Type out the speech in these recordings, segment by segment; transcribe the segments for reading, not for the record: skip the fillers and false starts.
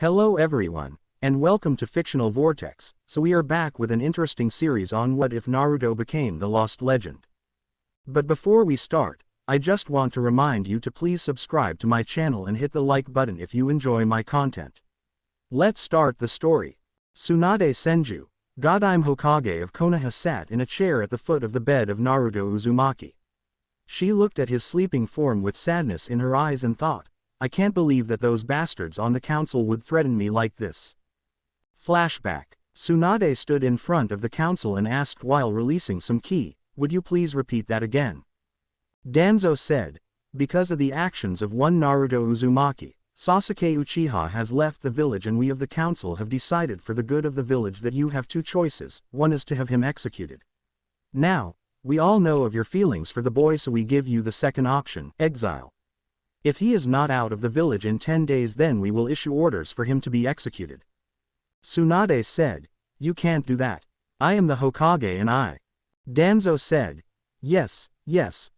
Hello everyone, and welcome to Fictional Vortex. So we are back with an interesting series on what if Naruto became the lost legend. But before we start, I just want to remind you to please subscribe to my channel and hit the like button if you enjoy my content. Let's start the story. Tsunade Senju, Godime Hokage of Konoha, sat in a chair at the foot of the bed of Naruto Uzumaki. She looked at his sleeping form with sadness in her eyes and thought, I can't believe that those bastards on the council would threaten me like this. Flashback. Tsunade stood in front of the council and asked while releasing some ki, would you please repeat that again? Danzo said, because of the actions of one Naruto Uzumaki, Sasuke Uchiha has left the village and we of the council have decided for the good of the village that you have two choices, one is to have him executed. Now, we all know of your feelings for the boy, so we give you the second option, exile. If he is not out of the village in 10 days, then we will issue orders for him to be executed. Tsunade said, you can't do that. I am the Hokage and I. Danzo said, yes,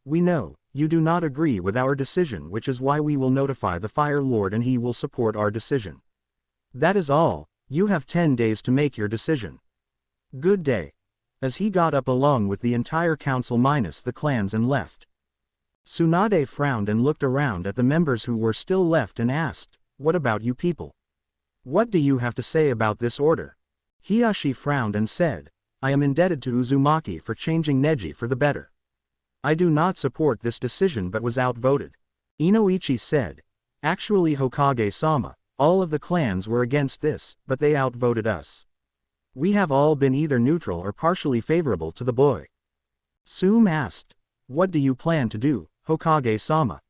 we know, you do not agree with our decision, which is why we will notify the Fire Lord and he will support our decision. That is all, you have 10 days to make your decision. Good day. As he got up along with the entire council minus the clans and left. Tsunade frowned and looked around at the members who were still left and asked, what about you people? What do you have to say about this order? Hiashi frowned and said, I am indebted to Uzumaki for changing Neji for the better. I do not support this decision but was outvoted. Inoichi said, actually Hokage-sama, all of the clans were against this, but they outvoted us. We have all been either neutral or partially favorable to the boy. Tsume asked, what do you plan to do, Hokage-sama?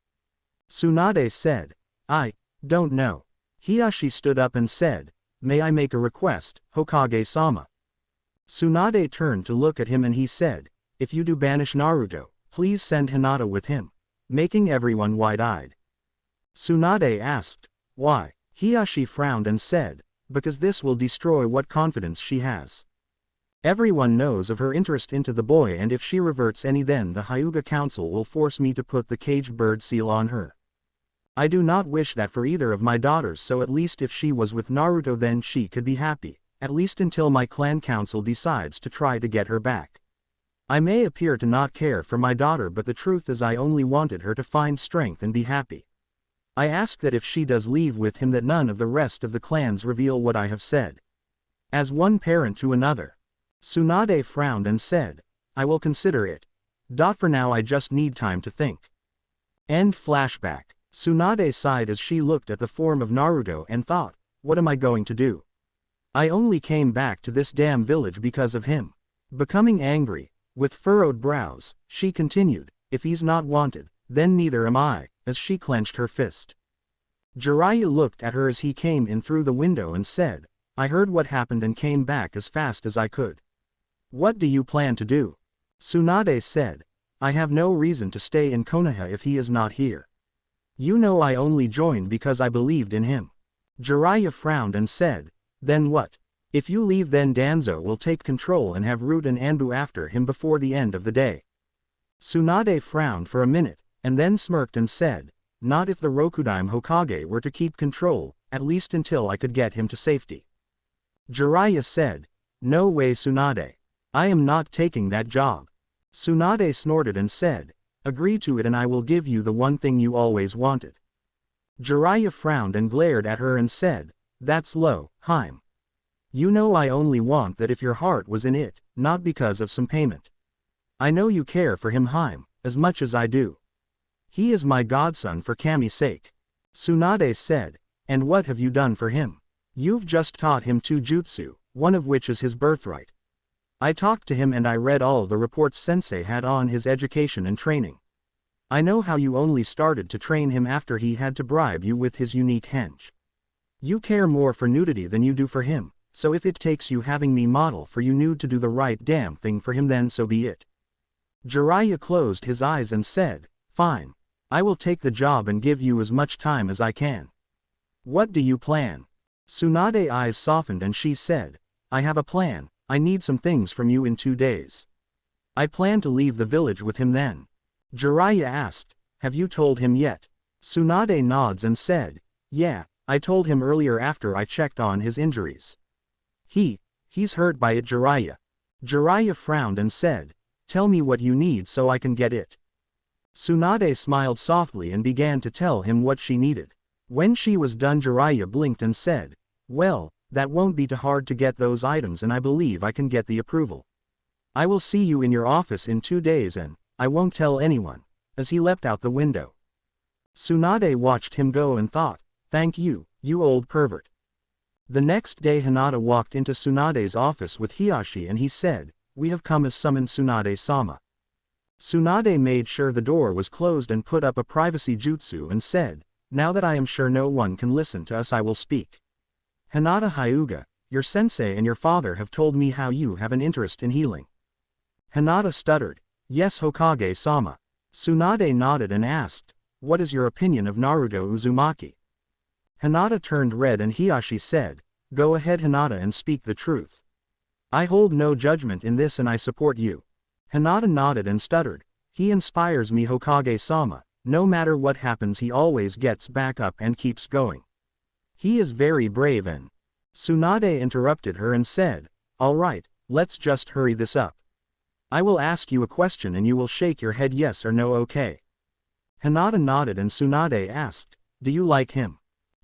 Tsunade said, I don't know. Hiashi stood up and said, may I make a request, Hokage-sama? Tsunade turned to look at him and he said, if you do banish Naruto, please send Hinata with him, making everyone wide-eyed. Tsunade asked, why? Hiashi frowned and said, because this will destroy what confidence she has. Everyone knows of her interest into the boy, and if she reverts any, then the Hyuga Council will force me to put the caged bird seal on her. I do not wish that for either of my daughters, so at least if she was with Naruto then she could be happy, at least until my clan council decides to try to get her back. I may appear to not care for my daughter, but the truth is I only wanted her to find strength and be happy. I ask that if she does leave with him that none of the rest of the clans reveal what I have said. As one parent to another. Tsunade frowned and said, I will consider it. For now I just need time to think. End flashback. Tsunade sighed as she looked at the form of Naruto and thought, what am I going to do? I only came back to this damn village because of him. Becoming angry, with furrowed brows, she continued, if he's not wanted, then neither am I, as she clenched her fist. Jiraiya looked at her as he came in through the window and said, I heard what happened and came back as fast as I could. What do you plan to do? Tsunade said, I have no reason to stay in Konoha if he is not here. You know I only joined because I believed in him. Jiraiya frowned and said, then what? If you leave then Danzo will take control and have Root and Anbu after him before the end of the day. Tsunade frowned for a minute, and then smirked and said, not if the Rokudime Hokage were to keep control, at least until I could get him to safety. Jiraiya said, no way Tsunade. I am not taking that job. Tsunade snorted and said, agree to it and I will give you the one thing you always wanted. Jiraiya frowned and glared at her and said, that's low, Haim. You know I only want that if your heart was in it, not because of some payment. I know you care for him, Haim, as much as I do. He is my godson for Kami's sake. Tsunade said, and what have you done for him? You've just taught him 2 jutsu, one of which is his birthright. I talked to him and I read all the reports Sensei had on his education and training. I know how you only started to train him after he had to bribe you with his unique hench. You care more for nudity than you do for him, so if it takes you having me model for you nude to do the right damn thing for him then so be it. Jiraiya closed his eyes and said, fine. I will take the job and give you as much time as I can. What do you plan? Tsunade's eyes softened and she said, I have a plan. I need some things from you in 2 days. I plan to leave the village with him then. Jiraiya asked, have you told him yet? Tsunade nods and said, yeah, I told him earlier after I checked on his injuries. He's hurt by it, Jiraiya. Jiraiya frowned and said, tell me what you need so I can get it. Tsunade smiled softly and began to tell him what she needed. When she was done, Jiraiya blinked and said, well, that won't be too hard to get those items, and I believe I can get the approval. I will see you in your office in 2 days and I won't tell anyone. As he leapt out the window, Tsunade watched him go and thought, thank you, you old pervert. The next day Hinata walked into Tsunade's office with Hiyashi and he said, we have come as summoned Tsunade-sama. Tsunade made sure the door was closed and put up a privacy jutsu and said, now that I am sure no one can listen to us, I will speak. Hinata Hyuga, your sensei and your father have told me how you have an interest in healing. Hinata stuttered, yes, Hokage-sama. Tsunade nodded and asked, what is your opinion of Naruto Uzumaki? Hinata turned red and Hiyashi said, go ahead Hinata and speak the truth. I hold no judgment in this and I support you. Hinata nodded and stuttered, he inspires me, Hokage-sama. No matter what happens he always gets back up and keeps going. He is very brave and… Tsunade interrupted her and said, all right, let's just hurry this up. I will ask you a question and you will shake your head yes or no, okay? Hinata nodded and Tsunade asked, do you like him?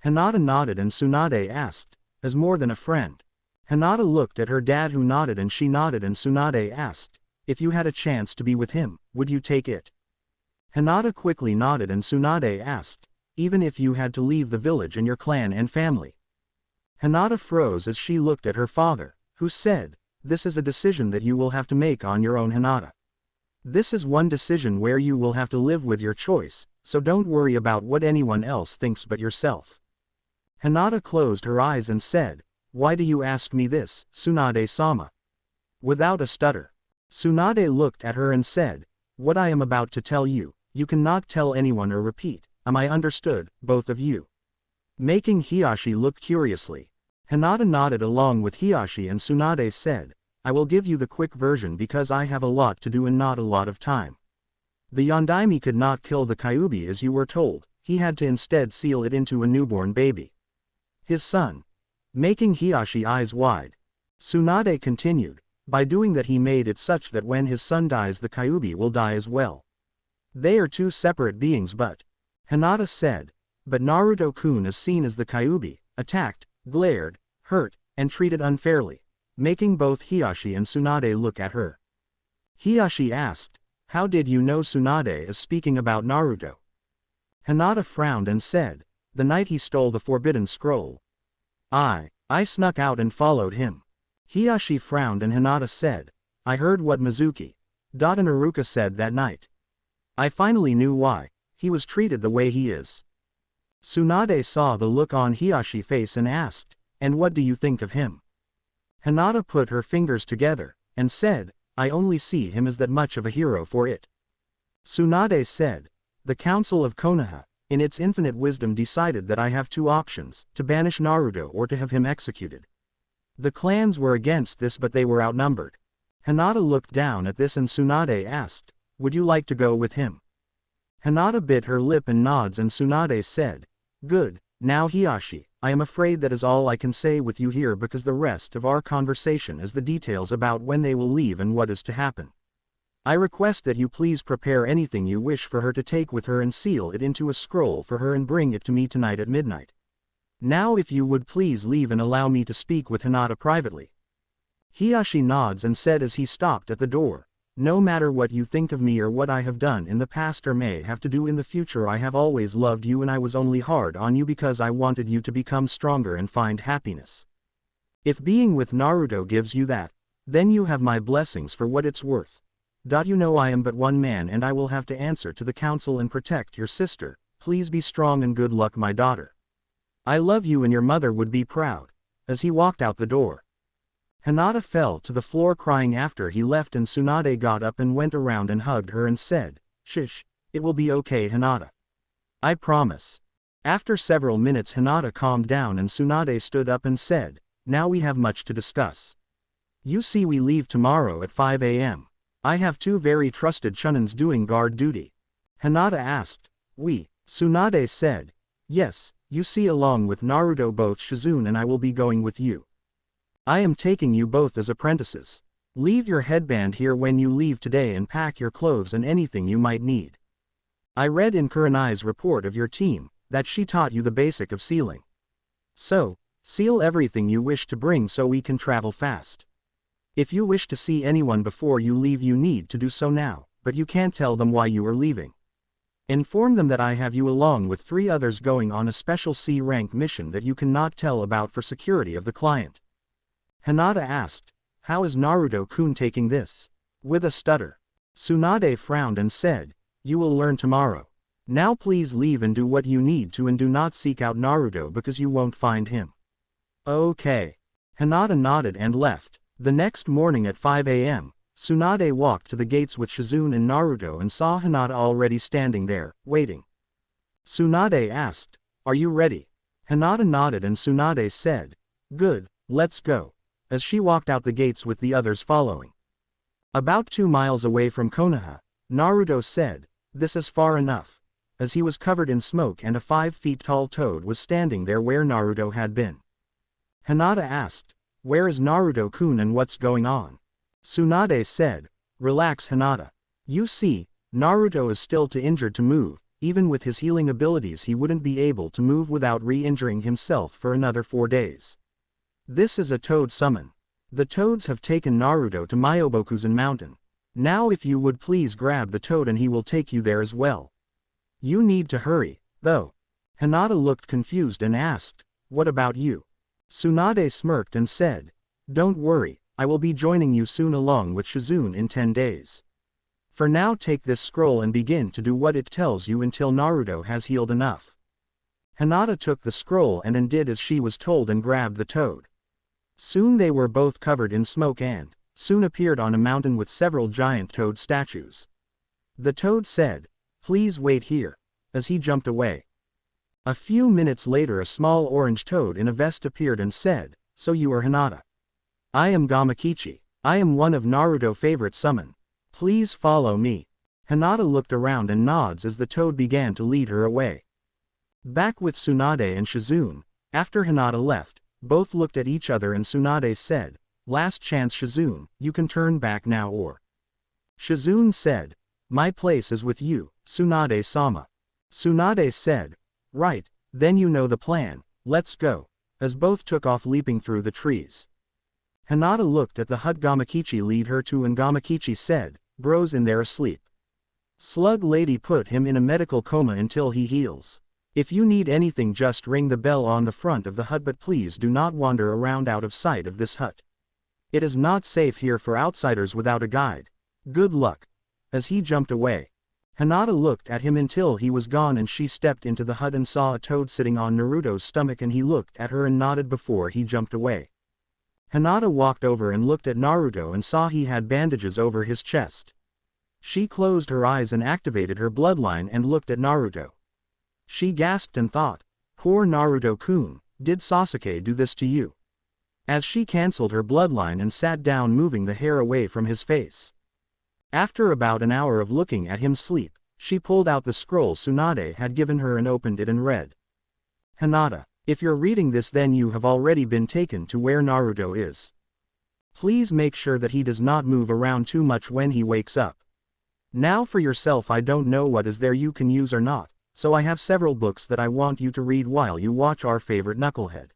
Hinata nodded and Tsunade asked, as more than a friend. Hinata looked at her dad who nodded and she nodded and Tsunade asked, if you had a chance to be with him, would you take it? Hinata quickly nodded and Tsunade asked, even if you had to leave the village and your clan and family? Hinata froze as she looked at her father, who said, this is a decision that you will have to make on your own, Hinata. This is one decision where you will have to live with your choice, so don't worry about what anyone else thinks but yourself. Hinata closed her eyes and said, why do you ask me this, Tsunade-sama? Without a stutter, Tsunade looked at her and said, what I am about to tell you, you cannot tell anyone or repeat, am I understood, both of you? Making Hiyashi look curiously, Hinata nodded along with Hiyashi and Tsunade said, I will give you the quick version because I have a lot to do and not a lot of time. The Yondaime could not kill the Kyuubi as you were told, he had to instead seal it into a newborn baby. His son. Making Hiyashi eyes wide, Tsunade continued, by doing that he made it such that when his son dies the Kyuubi will die as well. They are two separate beings but… Hinata said, but Naruto-kun is seen as the Kyuubi, attacked, glared, hurt, and treated unfairly, making both Hiyashi and Tsunade look at her. Hiyashi asked, how did you know Tsunade is speaking about Naruto? Hinata frowned and said, the night he stole the forbidden scroll. I snuck out and followed him. Hiyashi frowned and Hinata said, I heard what Mizuki and Iruka said that night. I finally knew why he was treated the way he is. Tsunade saw the look on Hiyashi's face and asked, and what do you think of him? Hinata put her fingers together, and said, I only see him as that much of a hero for it. Tsunade said, the Council of Konoha, in its infinite wisdom decided that I have two options, to banish Naruto or to have him executed. The clans were against this but they were outnumbered. Hinata looked down at this and Tsunade asked, would you like to go with him? Hinata bit her lip and nods and Tsunade said, good, now Hiyashi, I am afraid that is all I can say with you here because the rest of our conversation is the details about when they will leave and what is to happen. I request that you please prepare anything you wish for her to take with her and seal it into a scroll for her and bring it to me tonight at midnight. Now if you would please leave and allow me to speak with Hinata privately. Hiyashi nods and said as he stopped at the door, no matter what you think of me or what I have done in the past or may have to do in the future, I have always loved you and I was only hard on you because I wanted you to become stronger and find happiness. If being with Naruto gives you that, then you have my blessings for what it's worth. You know I am but one man and I will have to answer to the council and protect your sister, please be strong and good luck my daughter. I love you and your mother would be proud. As he walked out the door, Hinata fell to the floor crying after he left and Tsunade got up and went around and hugged her and said, Shish, it will be okay Hinata. I promise. After several minutes Hinata calmed down and Tsunade stood up and said, now we have much to discuss. You see we leave tomorrow at 5 a.m. I have two very trusted chunins doing guard duty. Hinata asked, we? Tsunade said, yes, You see, along with Naruto, both Shizune and I will be going with you. I am taking you both as apprentices. Leave your headband here when you leave today and pack your clothes and anything you might need. I read in Kurenai's report of your team that she taught you the basic of sealing. So, seal everything you wish to bring so we can travel fast. If you wish to see anyone before you leave, you need to do so now, but you can't tell them why you are leaving. Inform them that I have you along with 3 others going on a special C-rank mission that you cannot tell about for security of the client. Hinata asked, how is Naruto-kun taking this? With a stutter. Tsunade frowned and said, you will learn tomorrow. Now please leave and do what you need to and do not seek out Naruto because you won't find him. Okay. Hinata nodded and left. The next morning at 5 a.m., Tsunade walked to the gates with Shizune and Naruto and saw Hinata already standing there, waiting. Tsunade asked, are you ready? Hinata nodded and Tsunade said, good, let's go, as she walked out the gates with the others following. About 2 miles away from Konoha, Naruto said, this is far enough, as he was covered in smoke and a 5 feet tall toad was standing there where Naruto had been. Hinata asked, where is Naruto-kun and what's going on? Tsunade said, relax Hinata. You see, Naruto is still too injured to move, even with his healing abilities he wouldn't be able to move without re-injuring himself for another 4 days. This is a toad summon. The toads have taken Naruto to Myobokuzen mountain. Now if you would please grab the toad and he will take you there as well. You need to hurry, though. Hinata looked confused and asked, what about you? Tsunade smirked and said, don't worry, I will be joining you soon along with Shizune in 10 days. For now take this scroll and begin to do what it tells you until Naruto has healed enough. Hinata took the scroll and did as she was told and grabbed the toad. Soon they were both covered in smoke and soon appeared on a mountain with several giant toad statues. The toad said, please wait here, as he jumped away. A few minutes later a small orange toad in a vest appeared and said, so you are Hinata. I am Gamakichi. I am one of Naruto's favorite summon. Please follow me. Hinata looked around and nods as the toad began to lead her away. Back with Tsunade and Shizune, after Hinata left, both looked at each other and Tsunade said, last chance Shizune, you can turn back now or. Shizune said, my place is with you, Tsunade-sama. Tsunade said, right, then you know the plan, let's go, as both took off leaping through the trees. Hinata looked at the hut Gamakichi lead her to and Gamakichi said, bro's in there asleep. Slug lady put him in a medical coma until he heals. If you need anything just ring the bell on the front of the hut but please do not wander around out of sight of this hut. It is not safe here for outsiders without a guide. Good luck. As he jumped away. Hinata looked at him until he was gone and she stepped into the hut and saw a toad sitting on Naruto's stomach and he looked at her and nodded before he jumped away. Hinata walked over and looked at Naruto and saw he had bandages over his chest. She closed her eyes and activated her bloodline and looked at Naruto. She gasped and thought, poor Naruto-kun, did Sasuke do this to you? As she cancelled her bloodline and sat down moving the hair away from his face. After about an hour of looking at him sleep, she pulled out the scroll Tsunade had given her and opened it and read. Hinata, if you're reading this then you have already been taken to where Naruto is. Please make sure that he does not move around too much when he wakes up. Now for yourself I don't know what is there you can use or not, so I have several books that I want you to read while you watch our favorite knucklehead.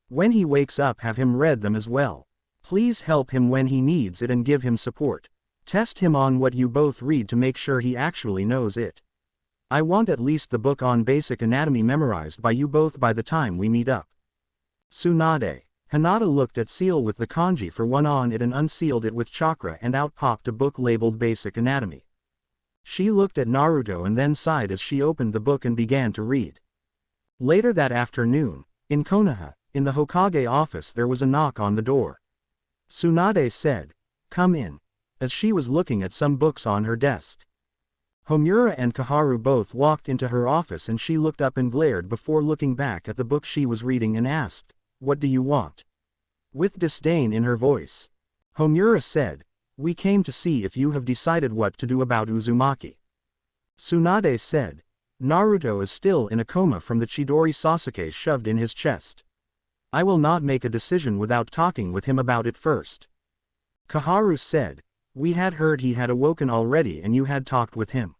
When he wakes up have him read them as well. Please help him when he needs it and give him support. Test him on what you both read to make sure he actually knows it. I want at least the book on basic anatomy memorized by you both by the time we meet up. Tsunade. Hinata looked at seal with the kanji for one on it and unsealed it with chakra and out popped a book labeled Basic Anatomy. She looked at Naruto and then sighed as she opened the book and began to read. Later that afternoon, in Konoha, in the Hokage office there was a knock on the door. Tsunade said, come in, as she was looking at some books on her desk. Homura and Kaharu both walked into her office and she looked up and glared before looking back at the book she was reading and asked, what do you want? With disdain in her voice. Homura said, we came to see if you have decided what to do about Uzumaki. Tsunade said, Naruto is still in a coma from the Chidori Sasuke shoved in his chest. I will not make a decision without talking with him about it first. Koharu said. We had heard he had awoken already and you had talked with him.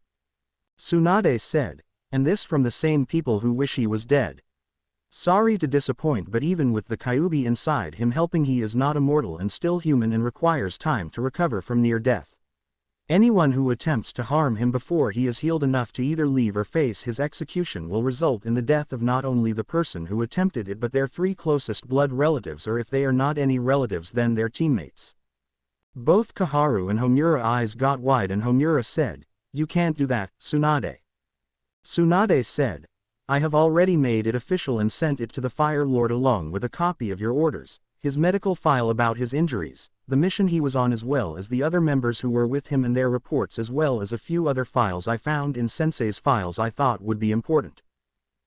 Tsunade said. And this from the same people who wish he was dead. Sorry to disappoint, but even with the Kyuubi inside him helping, he is not immortal and still human and requires time to recover from near death. Anyone who attempts to harm him before he is healed enough to either leave or face his execution will result in the death of not only the person who attempted it but their 3 closest blood relatives, or if they are not any relatives then their teammates. Both Koharu and Homura's eyes got wide and Homura said, You can't do that, Tsunade. Tsunade said, I have already made it official and sent it to the Fire Lord along with a copy of your orders, his medical file about his injuries, the mission he was on as well as the other members who were with him and their reports, as well as a few other files I found in Sensei's files I thought would be important.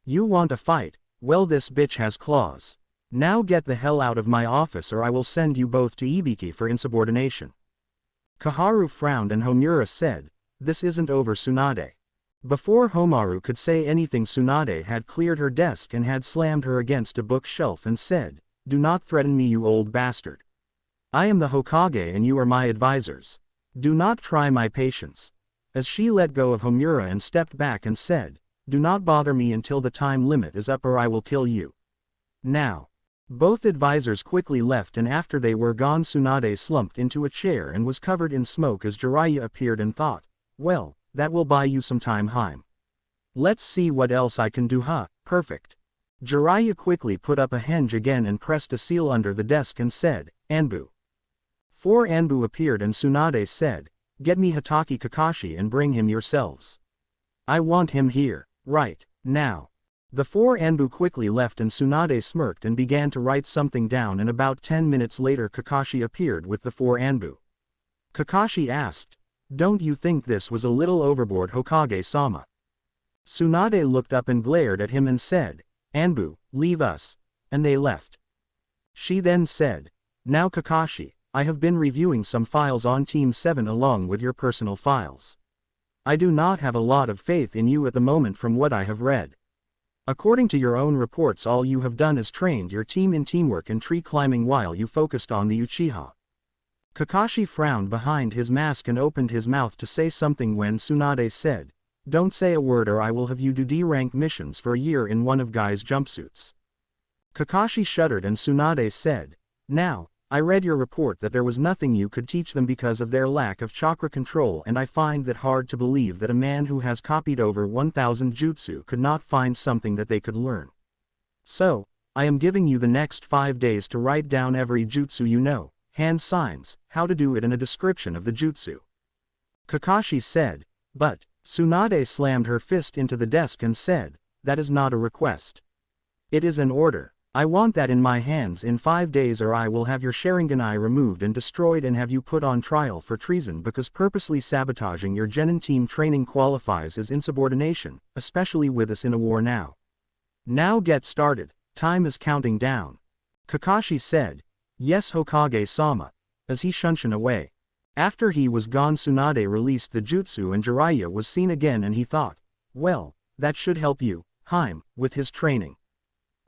You want a fight? Well, this bitch has claws. Now get the hell out of my office or I will send you both to Ibiki for insubordination. Koharu frowned and Homura said, This isn't over, Tsunade. Before Homaru could say anything, Tsunade had cleared her desk and had slammed her against a bookshelf and said, Do not threaten me, you old bastard. I am the Hokage and you are my advisors. Do not try my patience. As she let go of Homura and stepped back and said, Do not bother me until the time limit is up or I will kill you. Now. Both advisors quickly left and after they were gone Tsunade slumped into a chair and was covered in smoke as Jiraiya appeared and thought, Well, that will buy you some time, Haim. Let's see what else I can do, huh? Perfect. Jiraiya quickly put up a henge again and pressed a seal under the desk and said, Anbu. 4 Anbu appeared and Tsunade said, Get me Hatake Kakashi and bring him yourselves. I want him here, right, now. The 4 Anbu quickly left and Tsunade smirked and began to write something down, and about 10 minutes later Kakashi appeared with the 4 Anbu. Kakashi asked, Don't you think this was a little overboard, Hokage-sama? Tsunade looked up and glared at him and said, Anbu, leave us, and they left. She then said, Now Kakashi, I have been reviewing some files on Team 7 along with your personal files. I do not have a lot of faith in you at the moment from what I have read. According to your own reports, all you have done is trained your team in teamwork and tree climbing while you focused on the Uchiha. Kakashi frowned behind his mask and opened his mouth to say something when Tsunade said, Don't say a word or I will have you do D-rank missions for a year in one of Guy's jumpsuits. Kakashi shuddered and Tsunade said, Now, I read your report that there was nothing you could teach them because of their lack of chakra control, and I find that hard to believe that a man who has copied over 1000 jutsu could not find something that they could learn. So, I am giving you the next 5 days to write down every jutsu you know, hand signs, how to do it and a description of the jutsu. Kakashi said, But, Tsunade slammed her fist into the desk and said, That is not a request. It is an order. I want that in my hands in 5 days or I will have your Sharingan removed and destroyed and have you put on trial for treason because purposely sabotaging your genin team training qualifies as insubordination, especially with us in a war now. Now get started, time is counting down. Kakashi said, Yes Hokage-sama, as he shunshin away. After he was gone Tsunade released the jutsu and Jiraiya was seen again and he thought, Well, that should help you, Haim, with his training.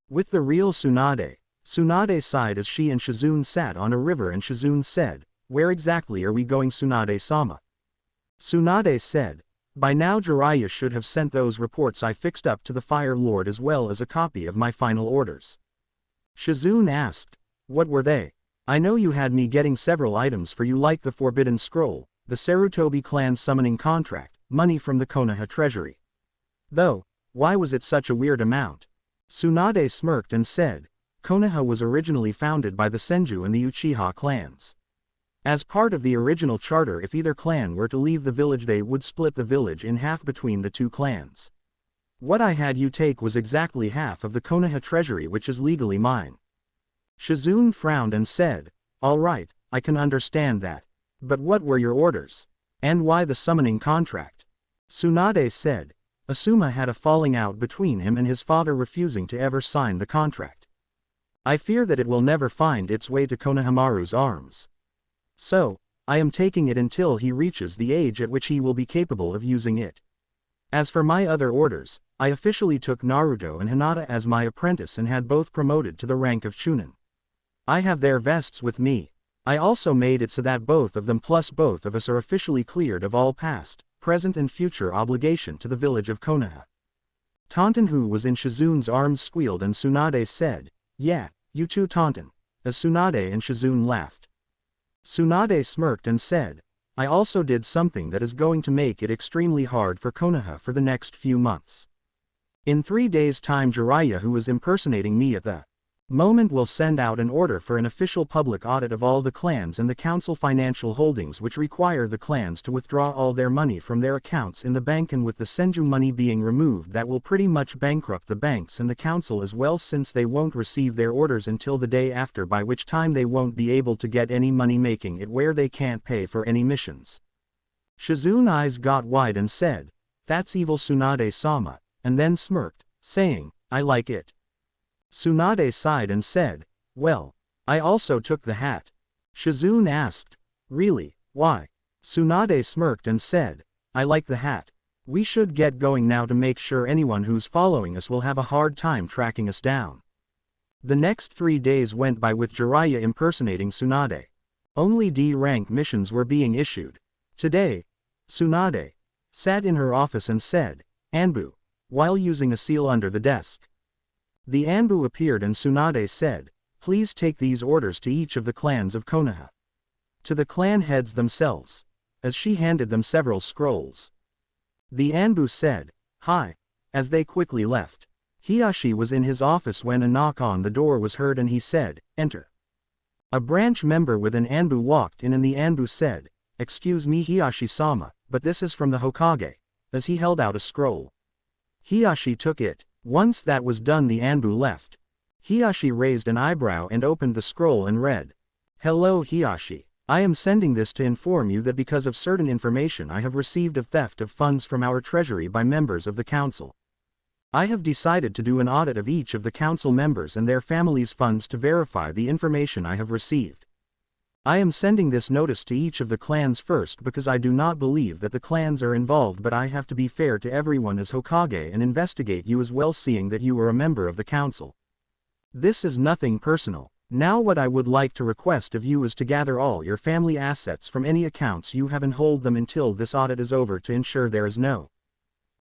With the real Tsunade, Tsunade sighed as she and Shizune sat on a river and Shizune said, Where exactly are we going, Tsunade-sama? Tsunade said, By now Jiraiya should have sent those reports I fixed up to the Fire Lord as well as a copy of my final orders. Shizune asked, What were they? I know you had me getting several items for you like the Forbidden Scroll, the Sarutobi clan summoning contract, money from the Konoha treasury. Though, why was it such a weird amount? Tsunade smirked and said, Konoha was originally founded by the Senju and the Uchiha clans. As part of the original charter, if either clan were to leave the village they would split the village in half between the 2 clans. What I had you take was exactly half of the Konoha treasury, which is legally mine. Shizune frowned and said, All right, I can understand that. But what were your orders? And why the summoning contract? Tsunade said, Asuma had a falling out between him and his father, refusing to ever sign the contract. I fear that it will never find its way to Konohamaru's arms. So, I am taking it until he reaches the age at which he will be capable of using it. As for my other orders, I officially took Naruto and Hinata as my apprentice and had both promoted to the rank of Chunin. I have their vests with me. I also made it so that both of them plus both of us are officially cleared of all past, present and future obligation to the village of Konoha. Taunton, who was in Shizun's arms, squealed and Tsunade said, "Yeah, you too, Taunton," as Tsunade and Shizun laughed. Tsunade smirked and said, "I also did something that is going to make it extremely hard for Konoha for the next few months. In 3 days' time, Jiraiya, who was impersonating me at the moment, will send out an order for an official public audit of all the clans and the council financial holdings, which require the clans to withdraw all their money from their accounts in the bank, and with the Senju money being removed, that will pretty much bankrupt the banks and the council as well, since they won't receive their orders until the day after, by which time they won't be able to get any money, making it where they can't pay for any missions." Shizun's eyes got wide and said, "That's evil, Tsunade-sama," and then smirked, saying, "I like it." Tsunade sighed and said, "Well, I also took the hat." Shizun asked, "Really, why?" Tsunade smirked and said, "I like the hat. We should get going now to make sure anyone who's following us will have a hard time tracking us down." The next 3 days went by with Jiraiya impersonating Tsunade. Only D-rank missions were being issued. Today, Tsunade sat in her office and said, "Anbu," while using a seal under the desk. The Anbu appeared and Tsunade said, "Please take these orders to each of the clans of Konoha. To the clan heads themselves," as she handed them several scrolls. The Anbu said, "Hi," as they quickly left. Hiyashi was in his office when a knock on the door was heard and he said, "Enter." A branch member with an Anbu walked in and the Anbu said, "Excuse me, Hiyashi-sama, but this is from the Hokage," as he held out a scroll. Hiyashi took it. Once that was done, the Anbu left. Hiyashi raised an eyebrow and opened the scroll and read, "Hello, Hiyashi. I am sending this to inform you that because of certain information I have received of theft of funds from our treasury by members of the council, I have decided to do an audit of each of the council members and their families' funds to verify the information I have received. I am sending this notice to each of the clans first because I do not believe that the clans are involved, but I have to be fair to everyone as Hokage and investigate you as well, seeing that you are a member of the council. This is nothing personal. Now what I would like to request of you is to gather all your family assets from any accounts you have and hold them until this audit is over to ensure there is no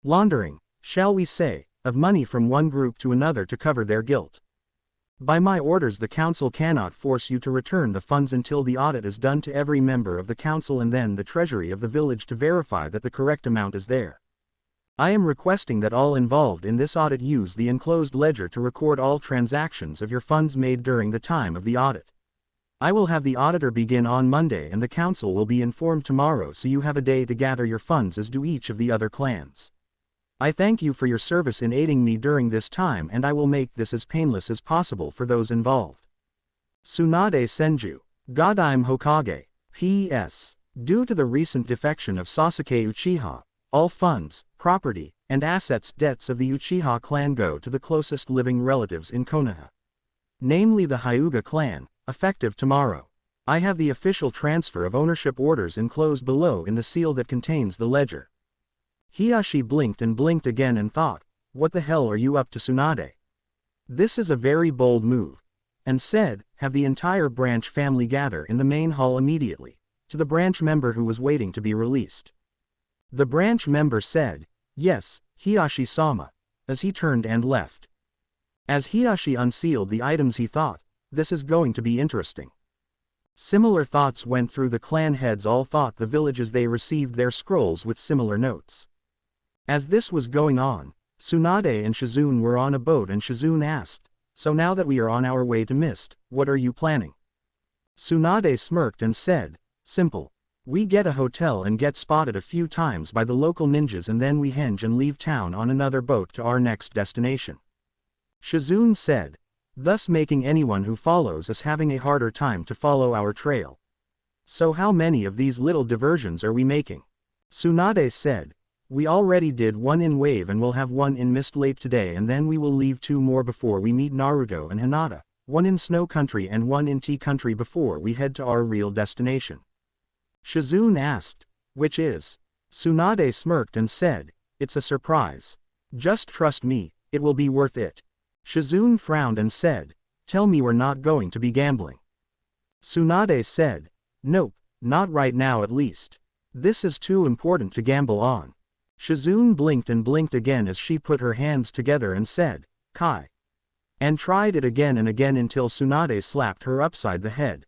laundering, shall we say, of money from one group to another to cover their guilt. By my orders, the council cannot force you to return the funds until the audit is done to every member of the council and then the treasury of the village to verify that the correct amount is there. I am requesting that all involved in this audit use the enclosed ledger to record all transactions of your funds made during the time of the audit. I will have the auditor begin on Monday and the council will be informed tomorrow, so you have a day to gather your funds as do each of the other clans. I thank you for your service in aiding me during this time, and I will make this as painless as possible for those involved. Tsunade Senju, Godime Hokage. P.S. Due to the recent defection of Sasuke Uchiha, all funds, property, and debts of the Uchiha clan go to the closest living relatives in Konoha, namely the Hyuga clan, effective tomorrow. I have the official transfer of ownership orders enclosed below in the seal that contains the ledger. Hiyashi blinked and blinked again and thought, "What the hell are you up to, Tsunade? This is a very bold move," and said, "Have the entire branch family gather in the main hall immediately," to the branch member who was waiting to be released. The branch member said, "Yes, Hiyashi-sama," as he turned and left. As Hiyashi unsealed the items he thought, "This is going to be interesting." Similar thoughts went through the clan heads. All thought the village as they received their scrolls with similar notes. As this was going on, Tsunade and Shizun were on a boat and Shizun asked, "So now that we are on our way to Mist, what are you planning?" Tsunade smirked and said, "Simple. We get a hotel and get spotted a few times by the local ninjas and then we hinge and leave town on another boat to our next destination." Shizun said, "Thus making anyone who follows us having a harder time to follow our trail. So how many of these little diversions are we making?" Tsunade said, "We already did one in Wave and we'll have one in Mist late today, and then we will leave 2 more before we meet Naruto and Hinata, one in Snow Country and one in Tea Country before we head to our real destination." Shizun asked, "Which is?" Tsunade smirked and said, it's a surprise. Just trust me, it will be worth it. Shizune frowned and said, tell me we're not going to be gambling. Tsunade said, nope, not right now at least. This is too important to gamble on. Shizune blinked and blinked again as she put her hands together and said, Kai. And tried it again and again until Tsunade slapped her upside the head.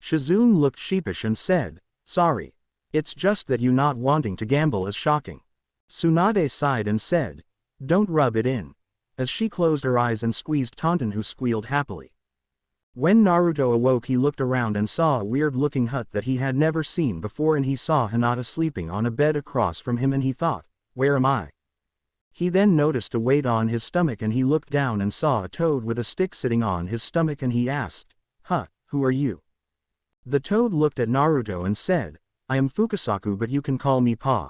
Shizune looked sheepish and said, sorry. It's just that you not wanting to gamble is shocking. Tsunade sighed and said, don't rub it in. As she closed her eyes and squeezed Tonton, who squealed happily. When Naruto awoke, he looked around and saw a weird-looking hut that he had never seen before, and he saw Hinata sleeping on a bed across from him, and he thought, where am I? He then noticed a weight on his stomach, and he looked down and saw a toad with a stick sitting on his stomach, and he asked, who are you? The toad looked at Naruto and said, I am Fukasaku, but you can call me Pa.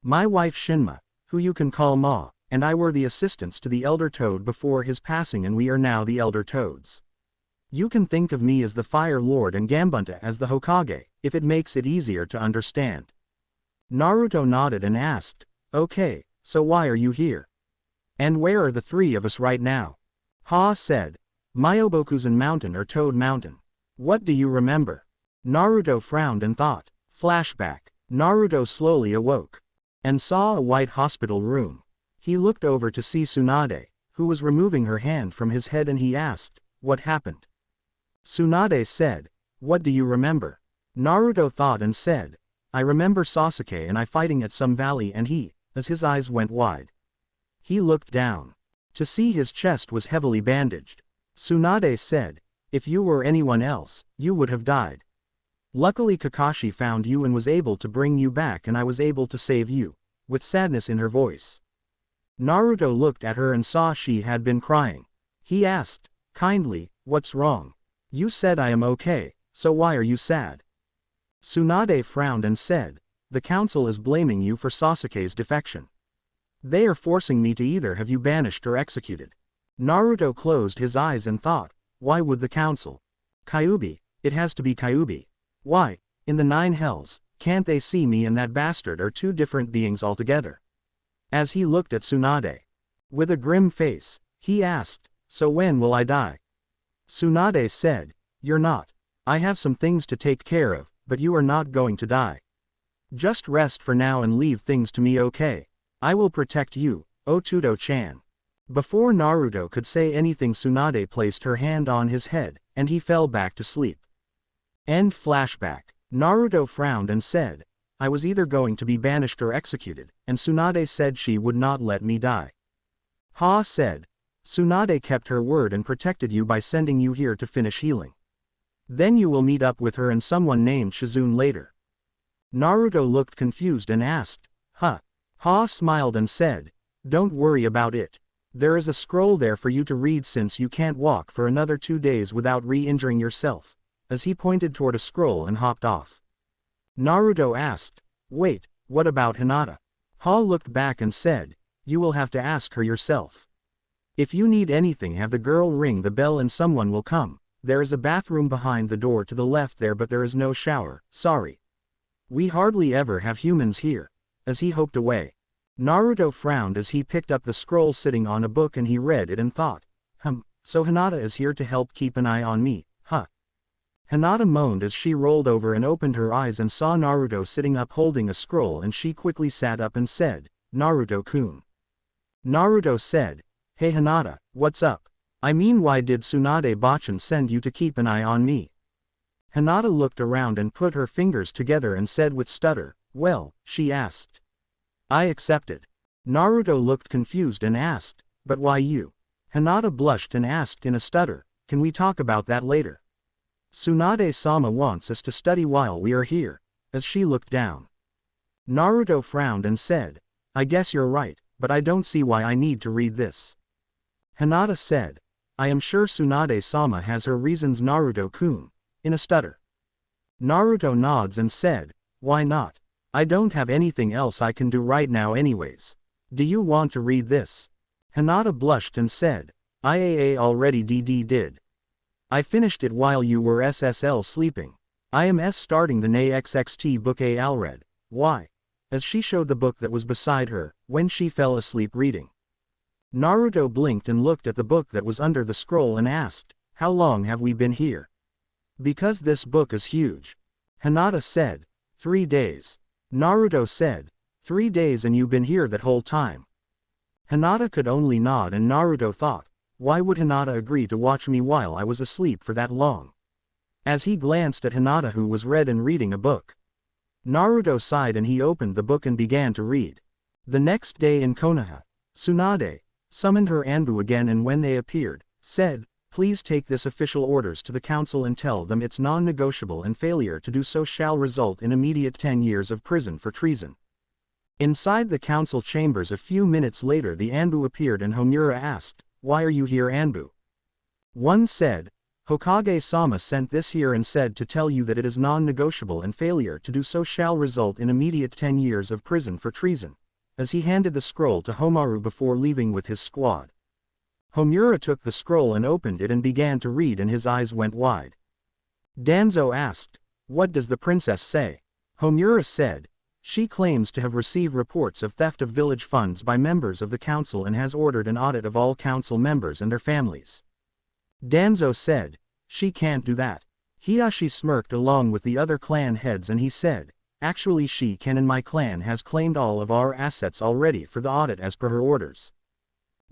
My wife Shinma, who you can call Ma, and I were the assistants to the Elder Toad before his passing, and we are now the Elder Toads. You can think of me as the Fire Lord and Gambunta as the Hokage, if it makes it easier to understand. Naruto nodded and asked, okay, so why are you here? And where are the three of us right now? Ha said, Myobokuzen Mountain or Toad Mountain. What do you remember? Naruto frowned and thought. Flashback. Naruto slowly awoke and saw a white hospital room. He looked over to see Tsunade, who was removing her hand from his head, and he asked, what happened? Tsunade said, what do you remember? Naruto thought and said, I remember Sasuke and I fighting at some valley, and he, as his eyes went wide. He looked down to see his chest was heavily bandaged. Tsunade said, if you were anyone else, you would have died. Luckily Kakashi found you and was able to bring you back, and I was able to save you, with sadness in her voice. Naruto looked at her and saw she had been crying. He asked, kindly, what's wrong? You said I am okay, so why are you sad? Tsunade frowned and said, the council is blaming you for Sasuke's defection. They are forcing me to either have you banished or executed. Naruto closed his eyes and thought, why would the council? Kyuubi, it has to be Kyuubi. Why, in the 9 hells, can't they see me and that bastard are two different beings altogether? As he looked at Tsunade with a grim face, he asked, so when will I die? Tsunade said, you're not. I have some things to take care of, but you are not going to die. Just rest for now and leave things to me, okay? I will protect you, Otudo-chan. Before Naruto could say anything, Tsunade placed her hand on his head, and he fell back to sleep. End flashback. Naruto frowned and said, I was either going to be banished or executed, and Tsunade said she would not let me die. Ha said, Tsunade kept her word and protected you by sending you here to finish healing. Then you will meet up with her and someone named Shizune later. Naruto looked confused and asked, Ha smiled and said, don't worry about it. There is a scroll there for you to read since you can't walk for another 2 days without re-injuring yourself, as he pointed toward a scroll and hopped off. Naruto asked, wait, what about Hinata? Ha looked back and said, you will have to ask her yourself. If you need anything, have the girl ring the bell and someone will come. There is a bathroom behind the door to the left there, but there is no shower, sorry. We hardly ever have humans here. As he hopped away, Naruto frowned as he picked up the scroll sitting on a book, and he read it and thought, so Hinata is here to help keep an eye on me, Hinata moaned as she rolled over and opened her eyes and saw Naruto sitting up holding a scroll, and she quickly sat up and said, Naruto-kun. Naruto said, hey Hinata, what's up? I mean, why did Tsunade-bachan send you to keep an eye on me? Hinata looked around and put her fingers together and said with stutter, well, she asked. I accepted. Naruto looked confused and asked, but why you? Hinata blushed and asked in a stutter, can we talk about that later? Tsunade-sama wants us to study while we are here, as she looked down. Naruto frowned and said, I guess you're right, but I don't see why I need to read this. Hinata said, I am sure Tsunade-sama has her reasons, Naruto-kun, in a stutter. Naruto nods and said, why not? I don't have anything else I can do right now anyways. Do you want to read this? Hinata blushed and said, I already did. I finished it while you were SSL sleeping. I am starting the NAXXT book already. Why? As she showed the book that was beside her, when she fell asleep reading. Naruto blinked and looked at the book that was under the scroll and asked, "How long have we been here?" "Because this book is huge." Hinata said, "3 days. Naruto said, 3 days and you've been here that whole time?" Hinata could only nod and Naruto thought, why would Hinata agree to watch me while I was asleep for that long? As he glanced at Hinata who was read and reading a book. Naruto sighed and he opened the book and began to read. The next day in Konoha, Tsunade summoned her Anbu again and when they appeared, said, "Please take this official orders to the council and tell them it's non-negotiable and failure to do so shall result in immediate 10 years of prison for treason." Inside the council chambers a few minutes later the Anbu appeared and Homura asked, "Why are you here, Anbu?" One said, "Hokage-sama sent this here and said to tell you that it is non-negotiable and failure to do so shall result in immediate 10 years of prison for treason," as he handed the scroll to Homaru before leaving with his squad. Homura took the scroll and opened it and began to read and his eyes went wide. Danzo asked, "What does the princess say?" Homura said, "She claims to have received reports of theft of village funds by members of the council and has ordered an audit of all council members and their families." Danzo said, "She can't do that." Hiashi smirked along with the other clan heads and he said, "Actually she can and my clan has claimed all of our assets already for the audit as per her orders."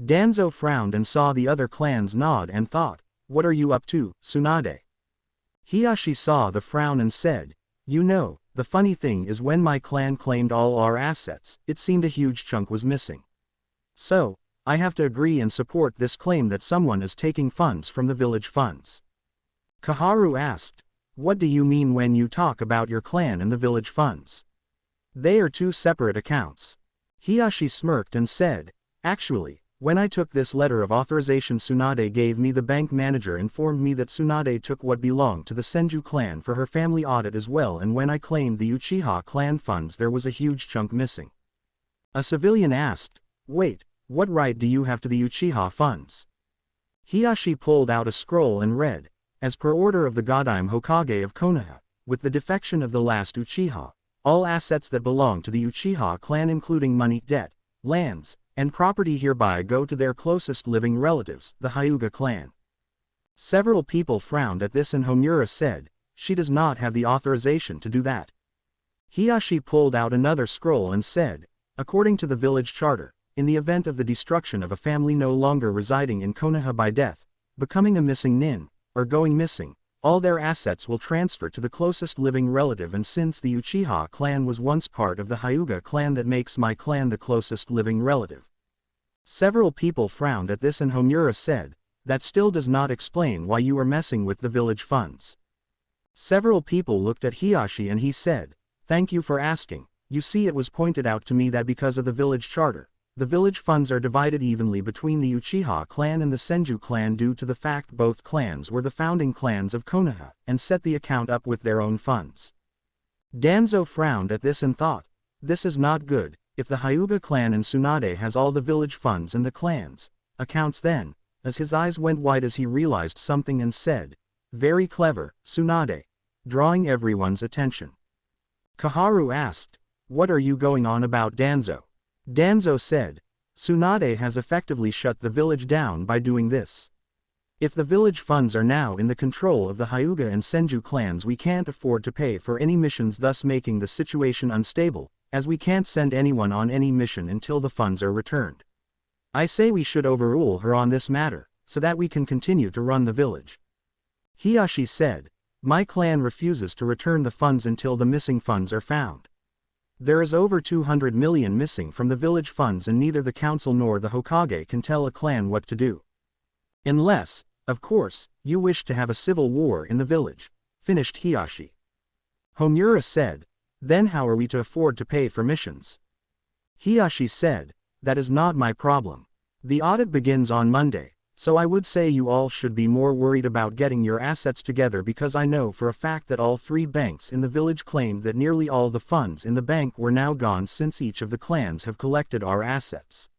Danzo frowned and saw the other clans nod and thought, "What are you up to, Tsunade?" Hiashi saw the frown and said, "You know, the funny thing is when my clan claimed all our assets, it seemed a huge chunk was missing. So, I have to agree and support this claim that someone is taking funds from the village funds." Kaharu asked, "What do you mean when you talk about your clan and the village funds? They are two separate accounts." Hiashi smirked and said, "Actually, when I took this letter of authorization Tsunade gave me, the bank manager informed me that Tsunade took what belonged to the Senju clan for her family audit as well, and when I claimed the Uchiha clan funds there was a huge chunk missing." A civilian asked, "Wait, what right do you have to the Uchiha funds?" Hiashi pulled out a scroll and read, "As per order of the Godime Hokage of Konoha, with the defection of the last Uchiha, all assets that belong to the Uchiha clan including money, debt, lands, and property hereby go to their closest living relatives, the Hyuga clan." Several people frowned at this and Homura said, "She does not have the authorization to do that." Hiashi pulled out another scroll and said, "According to the village charter, in the event of the destruction of a family no longer residing in Konoha by death, becoming a missing nin, or going missing, all their assets will transfer to the closest living relative, and since the Uchiha clan was once part of the Hyuga clan, that makes my clan the closest living relative." Several people frowned at this and Homura said, "That still does not explain why you are messing with the village funds." Several people looked at Hiashi and he said, "Thank you for asking. You see, it was pointed out to me that because of the village charter, the village funds are divided evenly between the Uchiha clan and the Senju clan due to the fact both clans were the founding clans of Konoha and set the account up with their own funds." Danzo frowned at this and thought, "This is not good. If the Hyuga clan and Tsunade has all the village funds and the clans accounts then," as his eyes went wide as he realized something and said, "Very clever, Tsunade," drawing everyone's attention. Kaharu asked, "What are you going on about, Danzo?" Danzo said, "Tsunade has effectively shut the village down by doing this. If the village funds are now in the control of the Hyuga and Senju clans, we can't afford to pay for any missions, thus making the situation unstable, as we can't send anyone on any mission until the funds are returned. I say we should overrule her on this matter, so that we can continue to run the village." Hiashi said, "My clan refuses to return the funds until the missing funds are found. There is over 200 million missing from the village funds and neither the council nor the Hokage can tell a clan what to do. Unless, of course, you wish to have a civil war in the village," finished Hiashi. Homura said, "Then how are we to afford to pay for missions?" Hiashi said, "That is not my problem. The audit begins on Monday, so I would say you all should be more worried about getting your assets together, because I know for a fact that all 3 banks in the village claimed that nearly all the funds in the bank were now gone since each of the clans have collected our assets."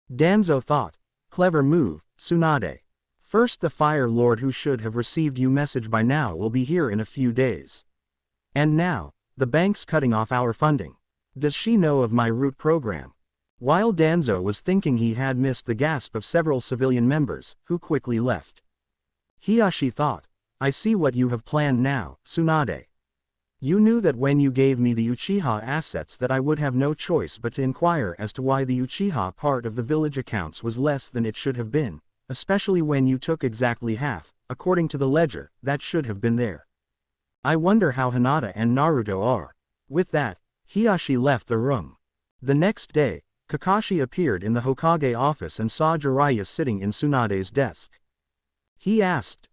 Danzo thought, "Clever move, Tsunade. First, the Fire Lord who should have received your message by now will be here in a few days. And now, the bank's cutting off our funding. Does she know of my root program? While Danzo was thinking, he had missed the gasp of several civilian members, who quickly left. Hiashi thought, I see what you have planned now, Tsunade. You knew that when you gave me the Uchiha assets that I would have no choice but to inquire as to why the Uchiha part of the village accounts was less than it should have been, especially when you took exactly half, according to the ledger, that should have been there. I wonder how Hinata and Naruto are. With that, Hiashi left the room. The next day, Kakashi appeared in the Hokage office and saw Jiraiya sitting in Tsunade's desk. He asked,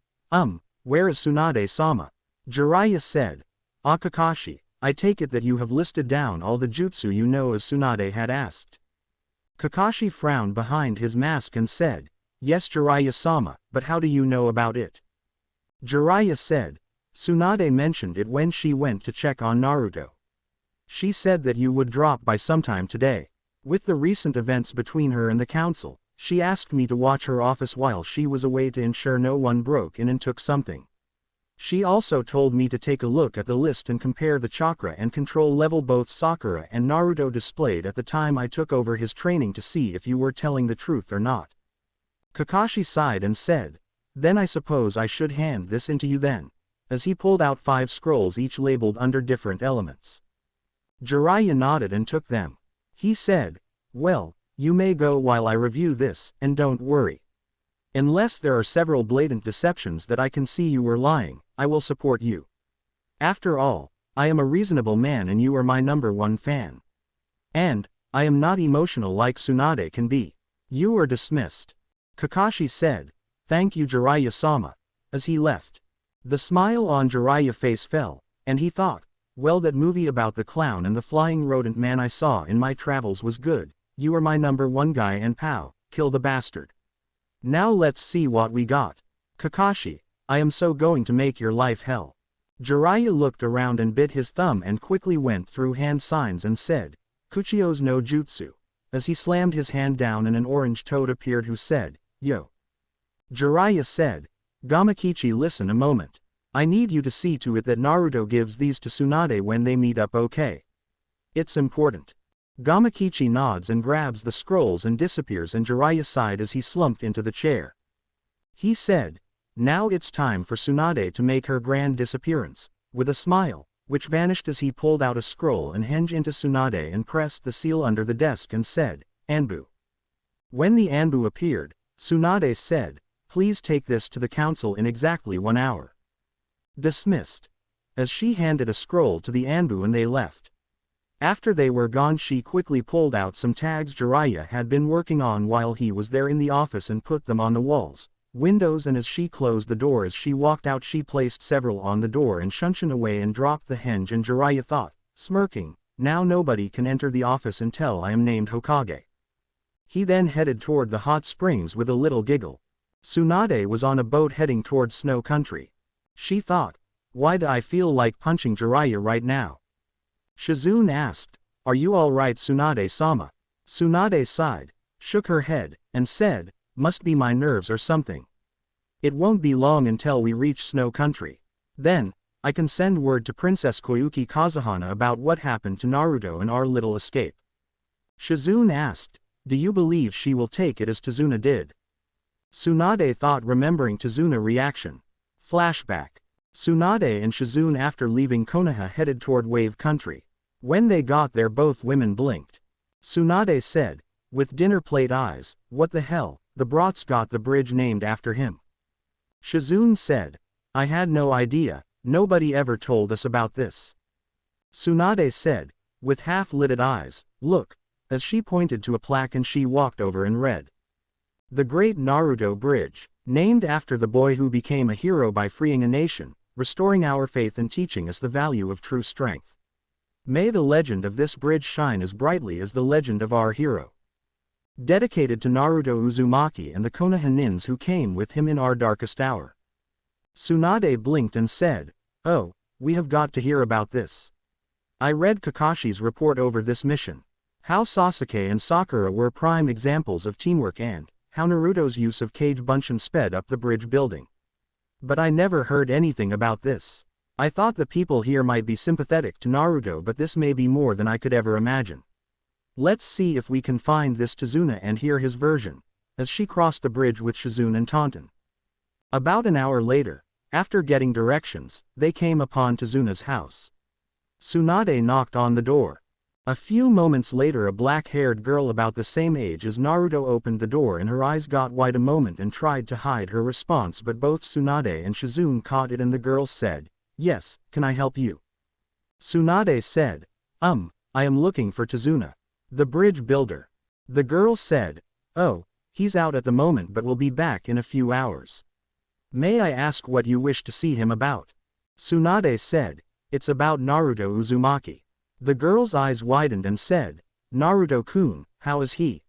where is Tsunade-sama? Jiraiya said, Ah, Kakashi, I take it that you have listed down all the jutsu you know, as Tsunade had asked. Kakashi frowned behind his mask and said, Yes, Jiraiya-sama, but how do you know about it? Jiraiya said, Tsunade mentioned it when she went to check on Naruto. She said that you would drop by sometime today. With the recent events between her and the council, she asked me to watch her office while she was away to ensure no one broke in and took something. She also told me to take a look at the list and compare the chakra and control level both Sakura and Naruto displayed at the time I took over his training to see if you were telling the truth or not. Kakashi sighed and said, Then I suppose I should hand this in to you then, as he pulled out 5 scrolls each labeled under different elements. Jiraiya nodded and took them. He said, Well, you may go while I review this, and don't worry. Unless there are several blatant deceptions that I can see you were lying, I will support you. After all, I am a reasonable man and you are my #1 fan. And, I am not emotional like Tsunade can be. You are dismissed. Kakashi said, Thank you, Jiraiya-sama, as he left. The smile on Jiraiya's face fell, and he thought, Well, that movie about the clown and the flying rodent man I saw in my travels was good. You are my #1 guy and pow, kill the bastard. Now let's see what we got. Kakashi, I am so going to make your life hell. Jiraiya looked around and bit his thumb and quickly went through hand signs and said, Kuchio's no jutsu. As he slammed his hand down and an orange toad appeared who said, Yo. Jiraiya said, Gamakichi, listen a moment. I need you to see to it that Naruto gives these to Tsunade when they meet up, okay? It's important. Gamakichi nods and grabs the scrolls and disappears, and Jiraiya sighed as he slumped into the chair. He said, Now it's time for Tsunade to make her grand disappearance, with a smile, which vanished as he pulled out a scroll and hinged into Tsunade and pressed the seal under the desk and said, Anbu. When the Anbu appeared, Tsunade said, Please take this to the council in exactly 1 hour. Dismissed. As she handed a scroll to the Anbu and they left. After they were gone, she quickly pulled out some tags Jiraiya had been working on while he was there in the office and put them on the walls, windows, and as she closed the door as she walked out she placed several on the door and shunshin away and dropped the hinge, and Jiraiya thought, smirking, Now nobody can enter the office until I am named Hokage. He then headed toward the hot springs with a little giggle. Tsunade was on a boat heading toward Snow Country. She thought, Why do I feel like punching Jiraiya right now? Shizune asked, Are you alright, Tsunade-sama? Tsunade sighed, shook her head, and said, Must be my nerves or something. It won't be long until we reach Snow Country. Then, I can send word to Princess Koyuki Kazuhana about what happened to Naruto and our little escape. Shizune asked, Do you believe she will take it as Tazuna did? Tsunade thought, remembering Tazuna's reaction. Flashback. Tsunade and Shizune, after leaving Konoha, headed toward Wave Country. When they got there, both women blinked. Tsunade said, with dinner plate eyes, What the hell, the brats got the bridge named after him. Shizune said, I had no idea, nobody ever told us about this. Tsunade said, with half-lidded eyes, Look, as she pointed to a plaque and she walked over and read. The Great Naruto Bridge, named after the boy who became a hero by freeing a nation, restoring our faith and teaching us the value of true strength. May the legend of this bridge shine as brightly as the legend of our hero. Dedicated to Naruto Uzumaki and the Konoha nins who came with him in our darkest hour. Tsunade blinked and said, Oh, we have got to hear about this. I read Kakashi's report over this mission. How Sasuke and Sakura were prime examples of teamwork and how Naruto's use of Kage Bunshin sped up the bridge building. But I never heard anything about this. I thought the people here might be sympathetic to Naruto, but this may be more than I could ever imagine. Let's see if we can find this Tazuna and hear his version, as she crossed the bridge with Shizune and Taunton. About an hour later, after getting directions, they came upon Tazuna's house. Tsunade knocked on the door. A few moments later a black-haired girl about the same age as Naruto opened the door and her eyes got wide a moment and tried to hide her response, but both Tsunade and Shizune caught it and the girl said, "Yes, can I help you?" Tsunade said, I am looking for Tazuna, the bridge builder." The girl said, "Oh, he's out at the moment but will be back in a few hours. May I ask what you wish to see him about?" Tsunade said, "It's about Naruto Uzumaki." The girl's eyes widened and said, "Naruto-kun, how is he?"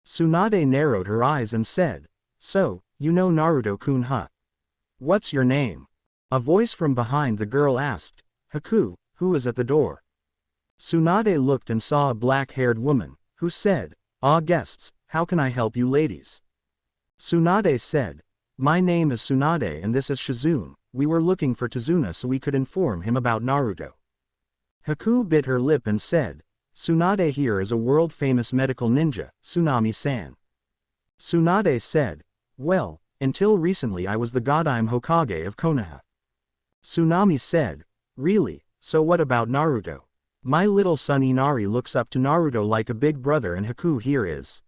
Tsunade narrowed her eyes and said, "So, you know Naruto-kun, huh? What's your name?" A voice from behind the girl asked, "Haku, who is at the door?" Tsunade looked and saw a black-haired woman, who said, "Ah, guests, how can I help you ladies?" Tsunade said, "My name is Tsunade and this is Shizune. We were looking for Tazuna so we could inform him about Naruto." Haku bit her lip and said, "Tsunade here is a world-famous medical ninja, Tsunami-san." Tsunade said, "Well, until recently I was the Godime Hokage of Konoha." Tsunami said, "Really, so what about Naruto? My little son Inari looks up to Naruto like a big brother and Haku here is."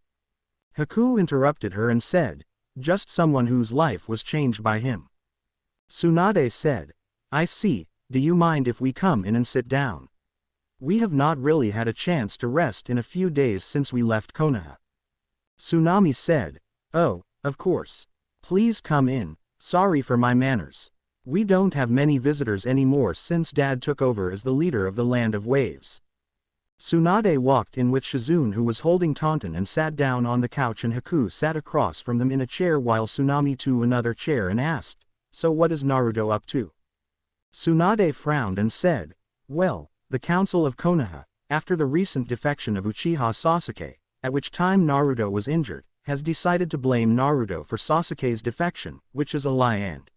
Haku interrupted her and said, "Just someone whose life was changed by him." Tsunade said, "I see, do you mind if we come in and sit down? We have not really had a chance to rest in a few days since we left Konoha." Tsunami said, "Oh, of course. Please come in, sorry for my manners. We don't have many visitors anymore since Dad took over as the leader of the Land of Waves." Tsunade walked in with Shizune who was holding Taunton and sat down on the couch and Haku sat across from them in a chair while Tsunami to another chair and asked, "So what is Naruto up to?" Tsunade frowned and said, "Well, the Council of Konoha, after the recent defection of Uchiha Sasuke, at which time Naruto was injured, has decided to blame Naruto for Sasuke's defection, which is a lie and..."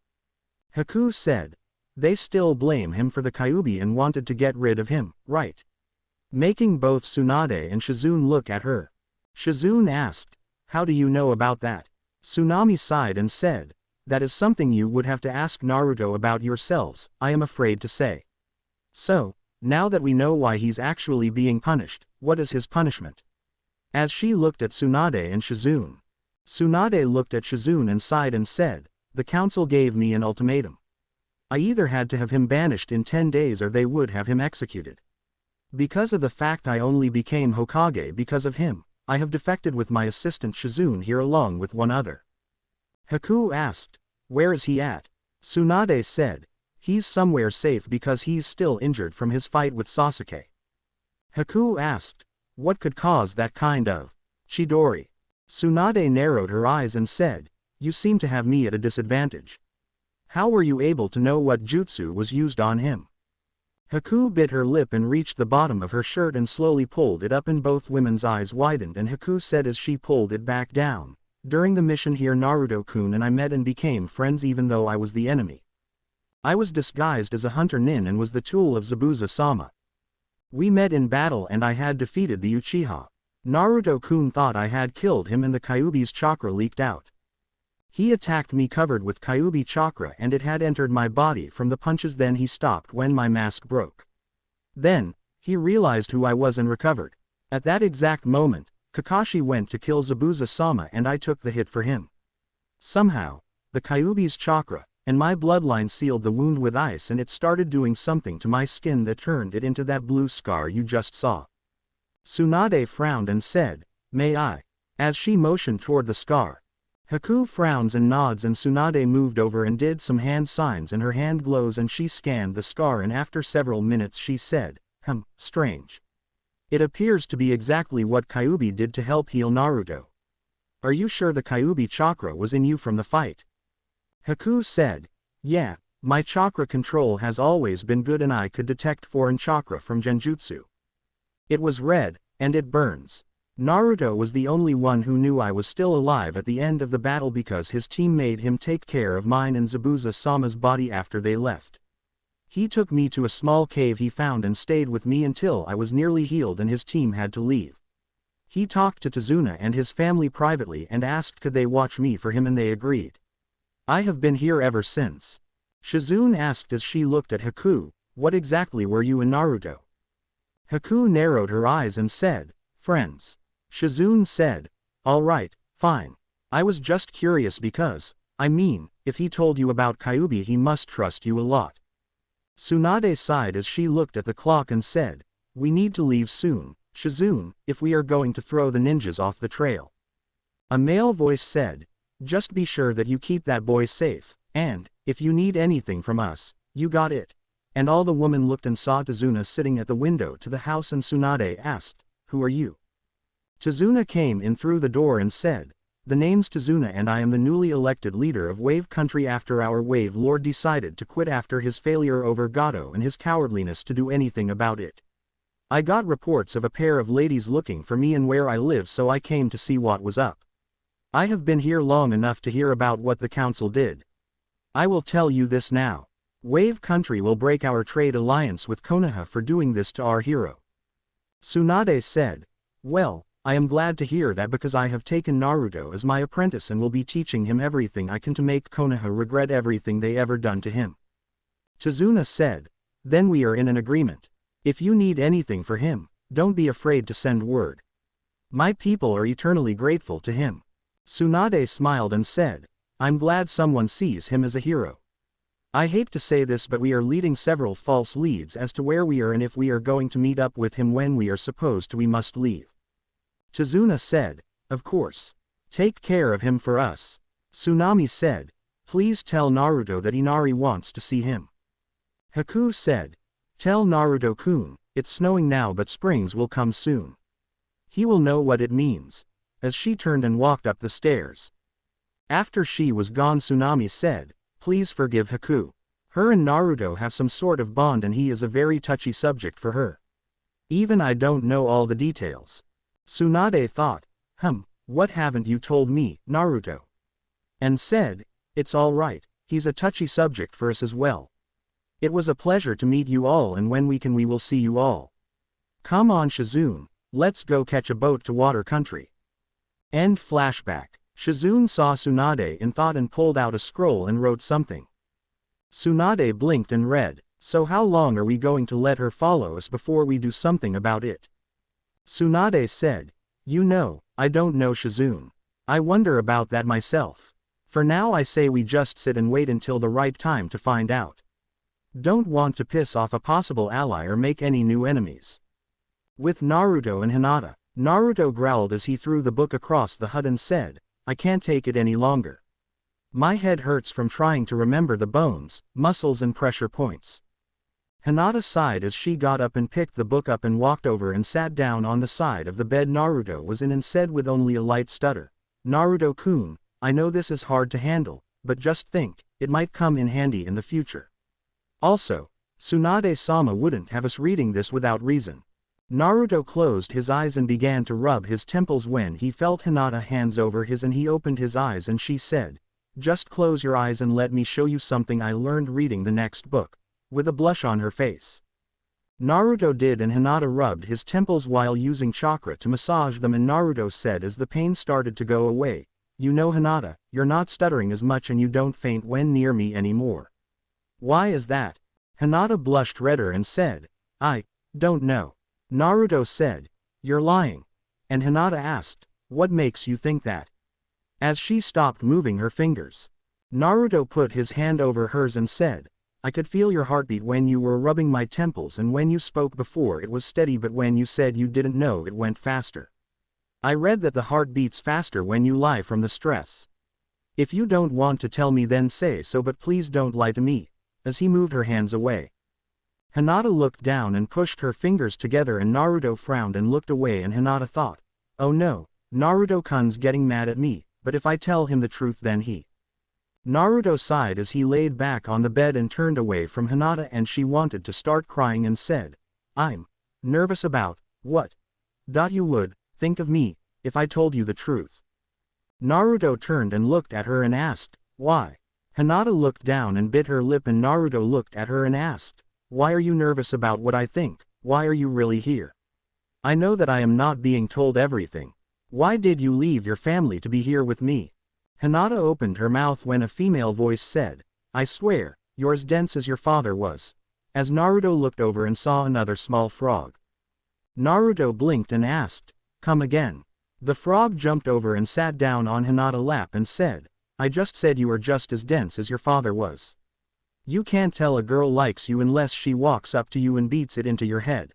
Haku said, "They still blame him for the Kyuubi and wanted to get rid of him, right?" Making both Tsunade and Shizune look at her. Shizune asked, "How do you know about that?" Tsunami sighed and said, "That is something you would have to ask Naruto about yourselves, I am afraid to say. So, now that we know why he's actually being punished, what is his punishment?" As she looked at Tsunade and Shizune. Tsunade looked at Shizune and sighed and said, "The council gave me an ultimatum. I either had to have him banished in 10 days or they would have him executed. Because of the fact I only became Hokage because of him, I have defected with my assistant Shizune here along with one other." Haku asked, "Where is he at?" Tsunade said, "He's somewhere safe because he's still injured from his fight with Sasuke." Haku asked, "What could cause that kind of Chidori?" Tsunade narrowed her eyes and said, "You seem to have me at a disadvantage. How were you able to know what jutsu was used on him?" Haku bit her lip and reached the bottom of her shirt and slowly pulled it up and both women's eyes widened and Haku said as she pulled it back down, "During the mission here Naruto-kun and I met and became friends even though I was the enemy. I was disguised as a hunter nin and was the tool of Zabuza-sama. We met in battle and I had defeated the Uchiha. Naruto-kun thought I had killed him and the Kyuubi's chakra leaked out. He attacked me covered with Kyuubi chakra and it had entered my body from the punches. Then he stopped when my mask broke. Then, he realized who I was and recovered. At that exact moment, Kakashi went to kill Zabuza-sama and I took the hit for him. Somehow, the Kyuubi's chakra and my bloodline sealed the wound with ice and it started doing something to my skin that turned it into that blue scar you just saw." Tsunade frowned and said, "May I?" As she motioned toward the scar. Haku frowns and nods and Tsunade moved over and did some hand signs and her hand glows and she scanned the scar and after several minutes she said, strange. It appears to be exactly what Kyuubi did to help heal Naruto. Are you sure the Kyuubi chakra was in you from the fight?" Haku said, "Yeah, my chakra control has always been good and I could detect foreign chakra from genjutsu. It was red, and it burns. Naruto was the only one who knew I was still alive at the end of the battle because his team made him take care of mine and Zabuza-sama's body after they left. He took me to a small cave he found and stayed with me until I was nearly healed and his team had to leave. He talked to Tazuna and his family privately and asked could they watch me for him and they agreed. I have been here ever since. Shizune asked as she looked at Haku, what exactly were you and Naruto? Haku narrowed her eyes and said, friends. Shizune said, alright, fine. I was just curious because, I mean, if he told you about Kyuubi he must trust you a lot. Tsunade sighed as she looked at the clock and said, we need to leave soon, Shizune, if we are going to throw the ninjas off the trail. A male voice said, just be sure that you keep that boy safe, and, if you need anything from us, you got it. And all the woman looked and saw Tazuna sitting at the window to the house and Tsunade asked, who are you? Tazuna came in through the door and said, the name's Tazuna and I am the newly elected leader of Wave Country after our Wave Lord decided to quit after his failure over Gato and his cowardliness to do anything about it. I got reports of a pair of ladies looking for me and where I live so I came to see what was up. I have been here long enough to hear about what the council did. I will tell you this now. Wave Country will break our trade alliance with Konoha for doing this to our hero. Tsunade said, well, I am glad to hear that because I have taken Naruto as my apprentice and will be teaching him everything I can to make Konoha regret everything they ever done to him. Tazuna said, then we are in an agreement. If you need anything for him, don't be afraid to send word. My people are eternally grateful to him. Tsunade smiled and said, I'm glad someone sees him as a hero. I hate to say this but we are leading several false leads as to where we are and if we are going to meet up with him when we are supposed to we must leave. Tazuna said, of course. Take care of him for us. Tsunami said, please tell Naruto that Inari wants to see him. Haku said, tell Naruto-kun, it's snowing now but springs will come soon. He will know what it means. As she turned and walked up the stairs. After she was gone Tsunami said, please forgive Haku. Her and Naruto have some sort of bond and he is a very touchy subject for her. Even I don't know all the details. Tsunade thought, what haven't you told me, Naruto? And said, it's all right, he's a touchy subject for us as well. It was a pleasure to meet you all and when we can we will see you all. Come on Shizune, let's go catch a boat to Water Country. End flashback. Shizune saw Tsunade in thought and pulled out a scroll and wrote something. Tsunade blinked and read, so how long are we going to let her follow us before we do something about it? Tsunade said, you know, I don't know Shizune. I wonder about that myself. For now I say we just sit and wait until the right time to find out. Don't want to piss off a possible ally or make any new enemies. With Naruto and Hinata, Naruto growled as he threw the book across the hut and said, I can't take it any longer. My head hurts from trying to remember the bones, muscles and pressure points. Hinata sighed as she got up and picked the book up and walked over and sat down on the side of the bed Naruto was in and said with only a light stutter, Naruto-kun, I know this is hard to handle, but just think, it might come in handy in the future. Also, Tsunade-sama wouldn't have us reading this without reason. Naruto closed his eyes and began to rub his temples when he felt Hinata hands over his and he opened his eyes and she said, just close your eyes and let me show you something I learned reading the next book, with a blush on her face. Naruto did and Hinata rubbed his temples while using chakra to massage them and Naruto said as the pain started to go away, you know Hinata, you're not stuttering as much and you don't faint when near me anymore. Why is that? Hinata blushed redder and said, I don't know. Naruto said, you're lying. And Hinata asked, what makes you think that? As she stopped moving her fingers. Naruto put his hand over hers and said, I could feel your heartbeat when you were rubbing my temples and when you spoke before it was steady but when you said you didn't know it went faster. I read that the heart beats faster when you lie from the stress. If you don't want to tell me then say so but please don't lie to me. As he moved her hands away. Hinata looked down and pushed her fingers together and Naruto frowned and looked away and Hinata thought, oh no, Naruto-kun's getting mad at me, but if I tell him the truth then he. Naruto sighed as he laid back on the bed and turned away from Hinata and she wanted to start crying and said, I'm nervous about, what? You would think of me, if I told you the truth. Naruto turned and looked at her and asked, why? Hinata looked down and bit her lip and Naruto looked at her and asked, why are you nervous about what I think, why are you really here? I know that I am not being told everything. Why did you leave your family to be here with me? Hinata opened her mouth when a female voice said, I swear, you're as dense as your father was. As Naruto looked over and saw another small frog. Naruto blinked and asked, come again. The frog jumped over and sat down on Hinata's lap and said, I just said you are just as dense as your father was. You can't tell a girl likes you unless she walks up to you and beats it into your head.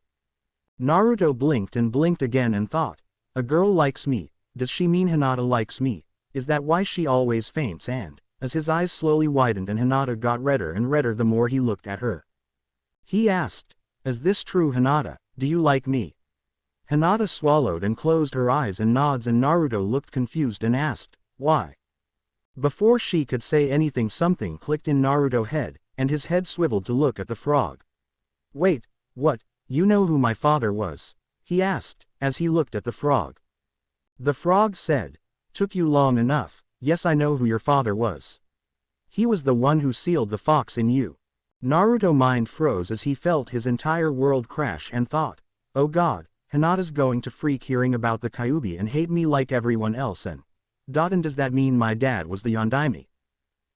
Naruto blinked and blinked again and thought, a girl likes me, does she mean Hinata likes me? Is that why she always faints? And, as his eyes slowly widened and Hinata got redder and redder the more he looked at her, he asked, is this true, Hinata, do you like me? Hinata swallowed and closed her eyes and nods, and Naruto looked confused and asked, why? Before she could say anything, something clicked in Naruto's head, and his head swiveled to look at the frog. Wait, what, you know who my father was? He asked, as he looked at the frog. The frog said, took you long enough, yes, I know who your father was. He was the one who sealed the fox in you. Naruto's mind froze as he felt his entire world crash and thought, oh god, Hinata's going to freak hearing about the Kyuubi and hate me like everyone else, and does that mean my dad was the Yondaime?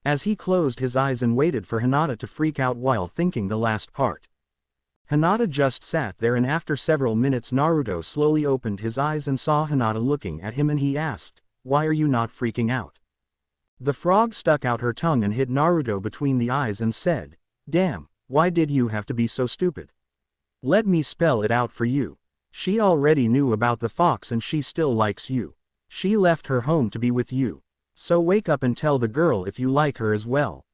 As he closed his eyes and waited for Hinata to freak out while thinking the last part. Hinata just sat there, and after several minutes Naruto slowly opened his eyes and saw Hinata looking at him, and he asked, why are you not freaking out? The frog stuck out her tongue and hit Naruto between the eyes and said, damn, why did you have to be so stupid? Let me spell it out for you. She already knew about the fox and she still likes you. She left her home to be with you. So wake up and tell the girl if you like her as well.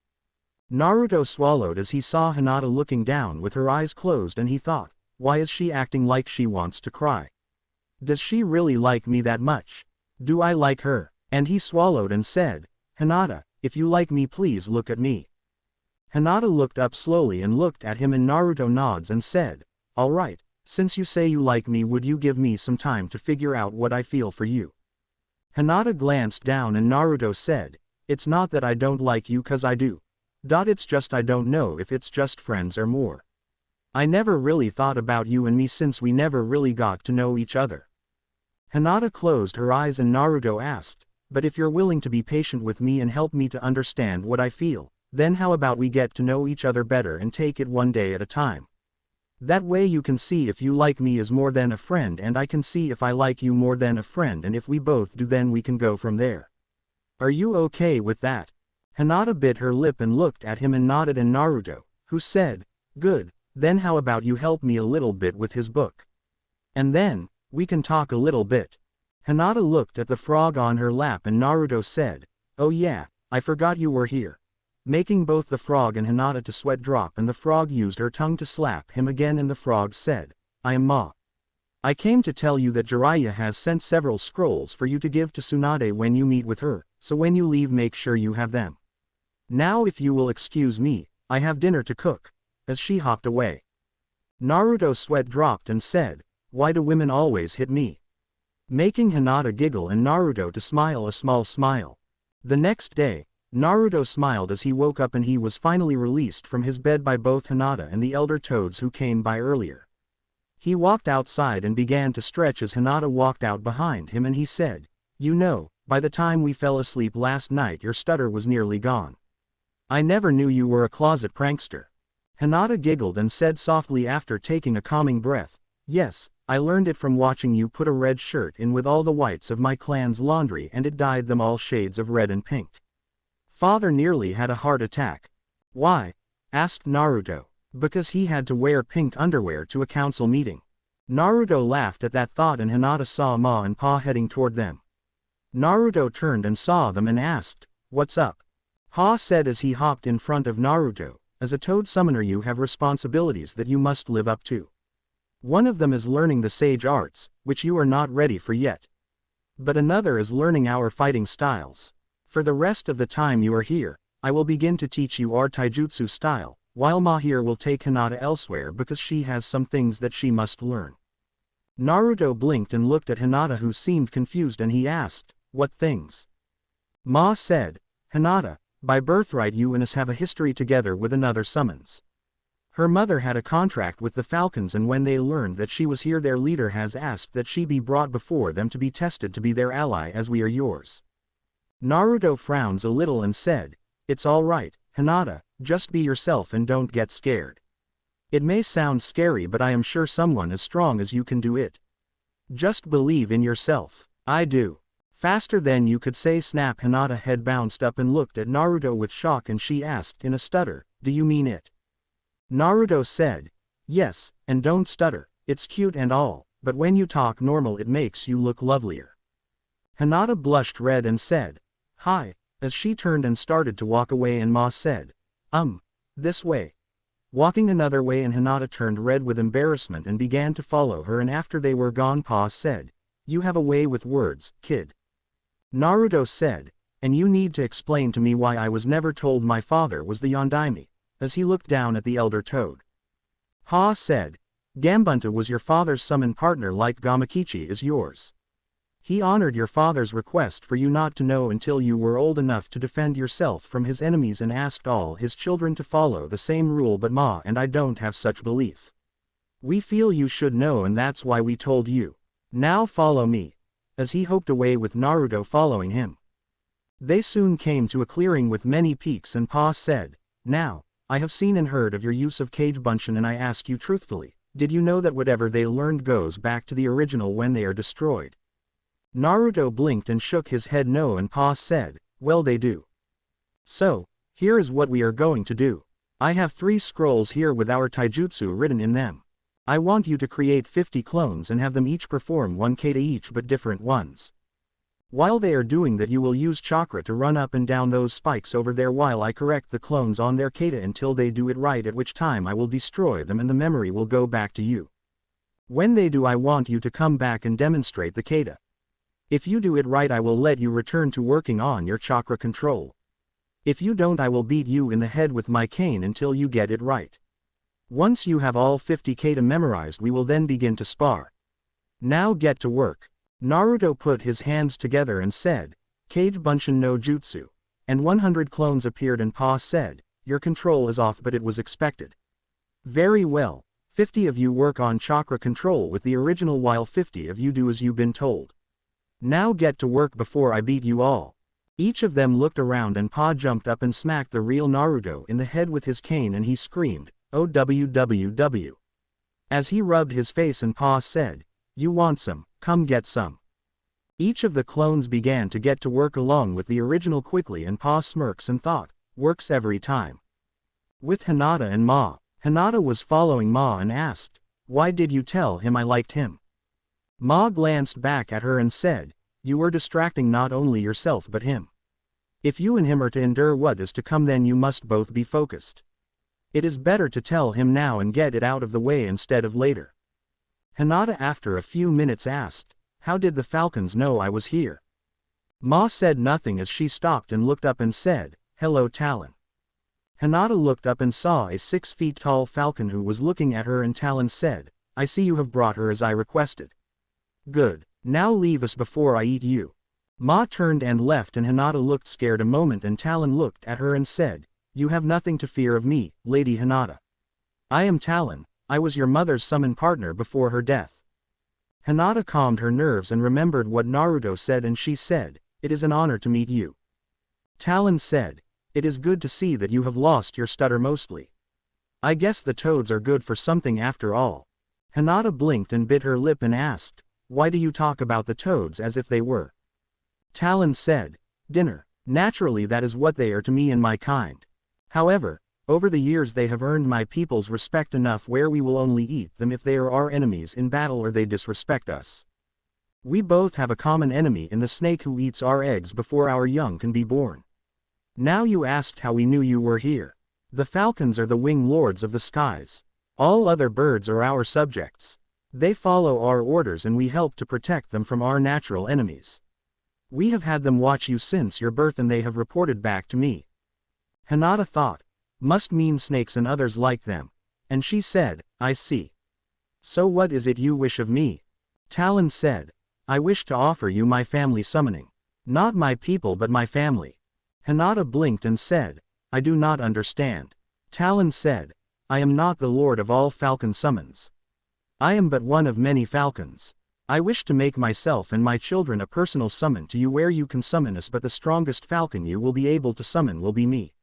Naruto swallowed as he saw Hinata looking down with her eyes closed, and he thought, why is she acting like she wants to cry? Does she really like me that much? Do I like her? And he swallowed and said, Hinata, if you like me please look at me. Hinata looked up slowly and looked at him, and Naruto nods and said, alright, since you say you like me, would you give me some time to figure out what I feel for you? Hinata glanced down and Naruto said, it's not that I don't like you, cause I do. It's just I don't know if it's just friends or more. I never really thought about you and me since we never really got to know each other. Hinata closed her eyes and Naruto asked, but if you're willing to be patient with me and help me to understand what I feel, then how about we get to know each other better and take it one day at a time? That way you can see if you like me as more than a friend, and I can see if I like you more than a friend, and if we both do then we can go from there. Are you okay with that? Hinata bit her lip and looked at him and nodded, and Naruto, who said, good, then how about you help me a little bit with his book? And then, we can talk a little bit. Hinata looked at the frog on her lap and Naruto said, oh yeah, I forgot you were here. Making both the frog and Hinata to sweat drop, and the frog used her tongue to slap him again, and the frog said, I am Ma. I came to tell you that Jiraiya has sent several scrolls for you to give to Tsunade when you meet with her, so when you leave make sure you have them. Now if you will excuse me, I have dinner to cook. As she hopped away, Naruto's sweat dropped and said, why do women always hit me? Making Hinata giggle and Naruto to smile a small smile. The next day, Naruto smiled as he woke up and he was finally released from his bed by both Hinata and the elder toads who came by earlier. He walked outside and began to stretch as Hinata walked out behind him, and he said, you know, by the time we fell asleep last night your stutter was nearly gone. I never knew you were a closet prankster. Hinata giggled and said softly after taking a calming breath, yes, I learned it from watching you put a red shirt in with all the whites of my clan's laundry and it dyed them all shades of red and pink. Father nearly had a heart attack. Why? Asked Naruto. Because he had to wear pink underwear to a council meeting. Naruto laughed at that thought and Hinata saw Ma and Pa heading toward them. Naruto turned and saw them and asked, what's up? Pa said as he hopped in front of Naruto, as a toad summoner you have responsibilities that you must live up to. One of them is learning the sage arts, which you are not ready for yet. But another is learning our fighting styles. For the rest of the time you are here, I will begin to teach you our taijutsu style, while Ma here will take Hinata elsewhere because she has some things that she must learn. Naruto blinked and looked at Hinata who seemed confused, and he asked, what things? Ma said, Hinata, by birthright you and us have a history together with another summons. Her mother had a contract with the Falcons, and when they learned that she was here, their leader has asked that she be brought before them to be tested to be their ally as we are yours. Naruto frowns a little and said, "It's all right, Hinata, just be yourself and don't get scared. It may sound scary, but I am sure someone as strong as you can do it. Just believe in yourself." "I do." Faster than you could say snap. Hinata's head bounced up and looked at Naruto with shock, and she asked in a stutter, "Do you mean it?" Naruto said, "Yes, and don't stutter, it's cute and all, but when you talk normal it makes you look lovelier." Hinata blushed red and said, "Hi," as she turned and started to walk away, and Ma said, This way." Walking another way, and Hinata turned red with embarrassment and began to follow her, and after they were gone Pa said, "You have a way with words, kid." Naruto said, "And you need to explain to me why I was never told my father was the Yondaime," as he looked down at the elder toad. Ha said, "Gambunta was your father's summon partner like Gamakichi is yours. He honored your father's request for you not to know until you were old enough to defend yourself from his enemies, and asked all his children to follow the same rule, but Ma and I don't have such belief. We feel you should know, and that's why we told you. Now follow me," as he hopped away with Naruto following him. They soon came to a clearing with many peaks, and Pa said, "Now, I have seen and heard of your use of Kage Bunshin, and I ask you truthfully, did you know that whatever they learned goes back to the original when they are destroyed?" Naruto blinked and shook his head no, and Pa said, "Well, they do. So, here is what we are going to do. I have 3 scrolls here with our taijutsu written in them. I want you to create 50 clones and have them each perform 1 kata each, but different ones. While they are doing that, you will use chakra to run up and down those spikes over there while I correct the clones on their kata until they do it right, at which time I will destroy them and the memory will go back to you. When they do, I want you to come back and demonstrate the kata. If you do it right, I will let you return to working on your chakra control. If you don't, I will beat you in the head with my cane until you get it right. Once you have all 50 kata memorized, we will then begin to spar. Now get to work." Naruto put his hands together and said, "Kage Bunshin no Jutsu," and 100 clones appeared, and Pa said, "Your control is off, but it was expected. Very well, 50 of you work on chakra control with the original while 50 of you do as you've been told. Now get to work before I beat you all." Each of them looked around, and Pa jumped up and smacked the real Naruto in the head with his cane, and he screamed, "OWWW." As he rubbed his face, and Pa said, "You want some, come get some." Each of the clones began to get to work along with the original quickly, and Pa smirks and thought, "Works every time." With Hinata and Ma, Hinata was following Ma and asked, "Why did you tell him I liked him?" Ma glanced back at her and said, "You were distracting not only yourself but him. If you and him are to endure what is to come, then you must both be focused. It is better to tell him now and get it out of the way instead of later." Hinata after a few minutes asked, "How did the Falcons know I was here?" Ma said nothing as she stopped and looked up and said, "Hello, Talon." Hinata looked up and saw a 6 feet tall falcon who was looking at her, and Talon said, "I see you have brought her as I requested. Good, now leave us before I eat you." Ma turned and left, and Hinata looked scared a moment, and Talon looked at her and said, "You have nothing to fear of me, Lady Hinata. I am Talon, I was your mother's summon partner before her death." Hinata calmed her nerves and remembered what Naruto said, and she said, "It is an honor to meet you." Talon said, "It is good to see that you have lost your stutter mostly. I guess the toads are good for something after all." Hinata blinked and bit her lip and asked, "Why do you talk about the toads as if they were?" Talon said, "Dinner. Naturally, that is what they are to me and my kind. However, over the years they have earned my people's respect enough where we will only eat them if they are our enemies in battle or they disrespect us. We both have a common enemy in the snake who eats our eggs before our young can be born. Now you asked how we knew you were here. The falcons are the wing lords of the skies. All other birds are our subjects. They follow our orders and we help to protect them from our natural enemies. We have had them watch you since your birth and they have reported back to me." Hinata thought, "Must mean snakes and others like them," and she said, "I see. So what is it you wish of me?" Talon said, "I wish to offer you my family summoning. Not my people but my family." Hinata blinked and said, "I do not understand." Talon said, I am not the lord of all falcon summons. I am but one of many falcons. I wish to make myself and my children a personal summon to you where you can summon us, but the strongest falcon you will be able to summon will be me.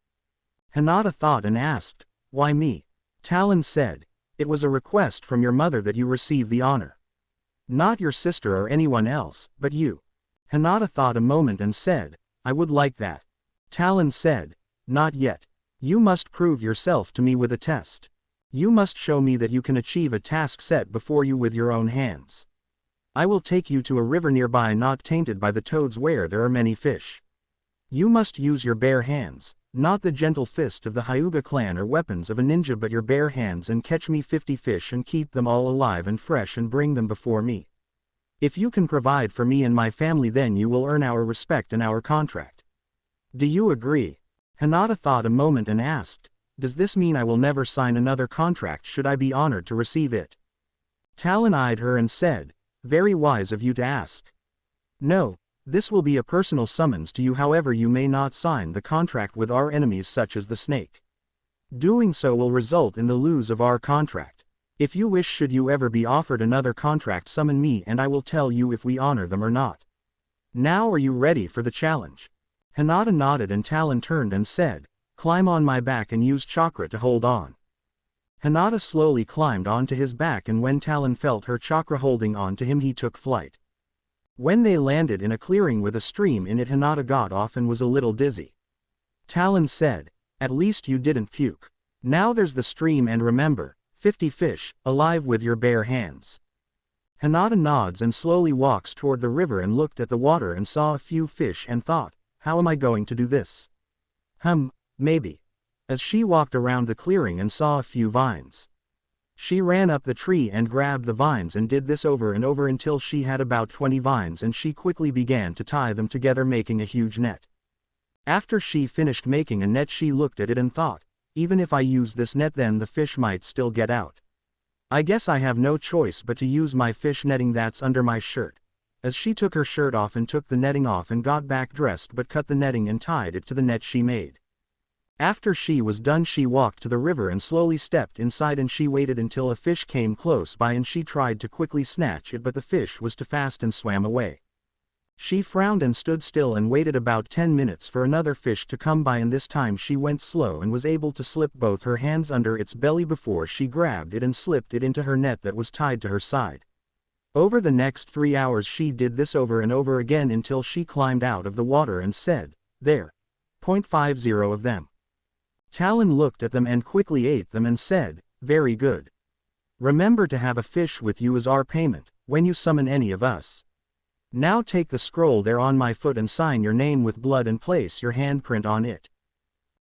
Hinata thought and asked, why me? Talon said, it was a request from your mother that you receive the honor. Not your sister or anyone else, but you. Hinata thought a moment and said, I would like that. Talon said, not yet. You must prove yourself to me with a test. You must show me that you can achieve a task set before you with your own hands. I will take you to a river nearby not tainted by the toads where there are many fish. You must use your bare hands, not the gentle fist of the Hyuga clan or weapons of a ninja, but your bare hands, and catch me 50 fish and keep them all alive and fresh and bring them before me. If you can provide for me and my family, then you will earn our respect and our contract. Do you agree? Hinata thought a moment and asked, does this mean I will never sign another contract should I be honored to receive it? Talon eyed her and said, very wise of you to ask. No, this will be a personal summons to you, however you may not sign the contract with our enemies such as the snake. Doing so will result in the lose of our contract. If you wish, should you ever be offered another contract, summon me and I will tell you if we honor them or not. Now are you ready for the challenge? Hinata nodded and Talon turned and said, climb on my back and use chakra to hold on. Hinata slowly climbed onto his back, and when Talon felt her chakra holding on to him, he took flight. When they landed in a clearing with a stream in it, Hinata got off and was a little dizzy. Talon said, at least you didn't puke. Now there's the stream, and remember, 50 fish, alive with your bare hands. Hinata nods and slowly walks toward the river and looked at the water and saw a few fish and thought, how am I going to do this? Maybe. As she walked around the clearing and saw a few vines. She ran up the tree and grabbed the vines and did this over and over until she had about 20 vines, and she quickly began to tie them together, making a huge net. After she finished making a net, she looked at it and thought, even if I use this net, then the fish might still get out. I guess I have no choice but to use my fish netting that's under my shirt. As she took her shirt off and took the netting off and got back dressed, but cut the netting and tied it to the net she made. After she was done, she walked to the river and slowly stepped inside, and she waited until a fish came close by and she tried to quickly snatch it, but the fish was too fast and swam away. She frowned and stood still and waited about 10 minutes for another fish to come by, and this time she went slow and was able to slip both her hands under its belly before she grabbed it and slipped it into her net that was tied to her side. Over the next 3 hours she did this over and over again until she climbed out of the water and said, there. 50 of them. Talon looked at them and quickly ate them and said, very good. Remember to have a fish with you as our payment, when you summon any of us. Now take the scroll there on my foot and sign your name with blood and place your handprint on it.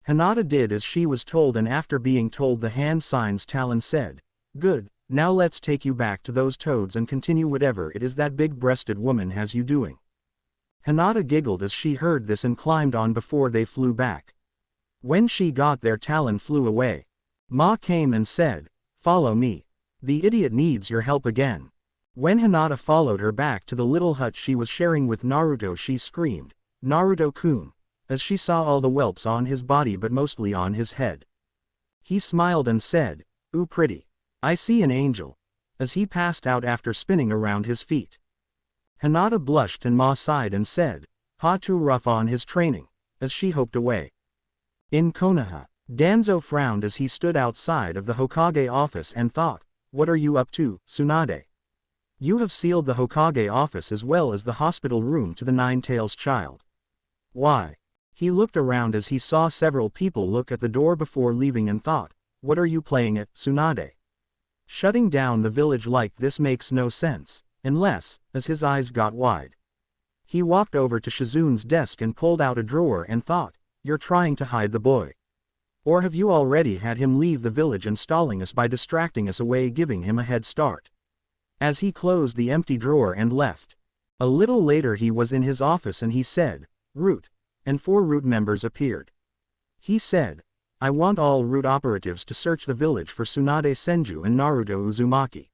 Hinata did as she was told, and after being told the hand signs, Talon said, good, now let's take you back to those toads and continue whatever it is that big-breasted woman has you doing. Hinata giggled as she heard this and climbed on before they flew back. When she got there, Talon flew away. Ma came and said, follow me. The idiot needs your help again. When Hinata followed her back to the little hut she was sharing with Naruto, she screamed, Naruto-kun, as she saw all the whelps on his body but mostly on his head. He smiled and said, ooh pretty. I see an angel. As he passed out after spinning around his feet. Hinata blushed and Ma sighed and said, ha, too rough on his training, as she hoped away. In Konoha, Danzo frowned as he stood outside of the Hokage office and thought, what are you up to, Tsunade? You have sealed the Hokage office as well as the hospital room to the Nine-Tails child. Why? He looked around as he saw several people look at the door before leaving and thought, what are you playing at, Tsunade? Shutting down the village like this makes no sense, unless, as his eyes got wide. He walked over to Shizune's desk and pulled out a drawer and thought, you're trying to hide the boy. Or have you already had him leave the village and stalling us by distracting us away, giving him a head start? As he closed the empty drawer and left. A little later he was in his office and he said, Root, and 4 Root members appeared. He said, I want all Root operatives to search the village for Tsunade Senju and Naruto Uzumaki.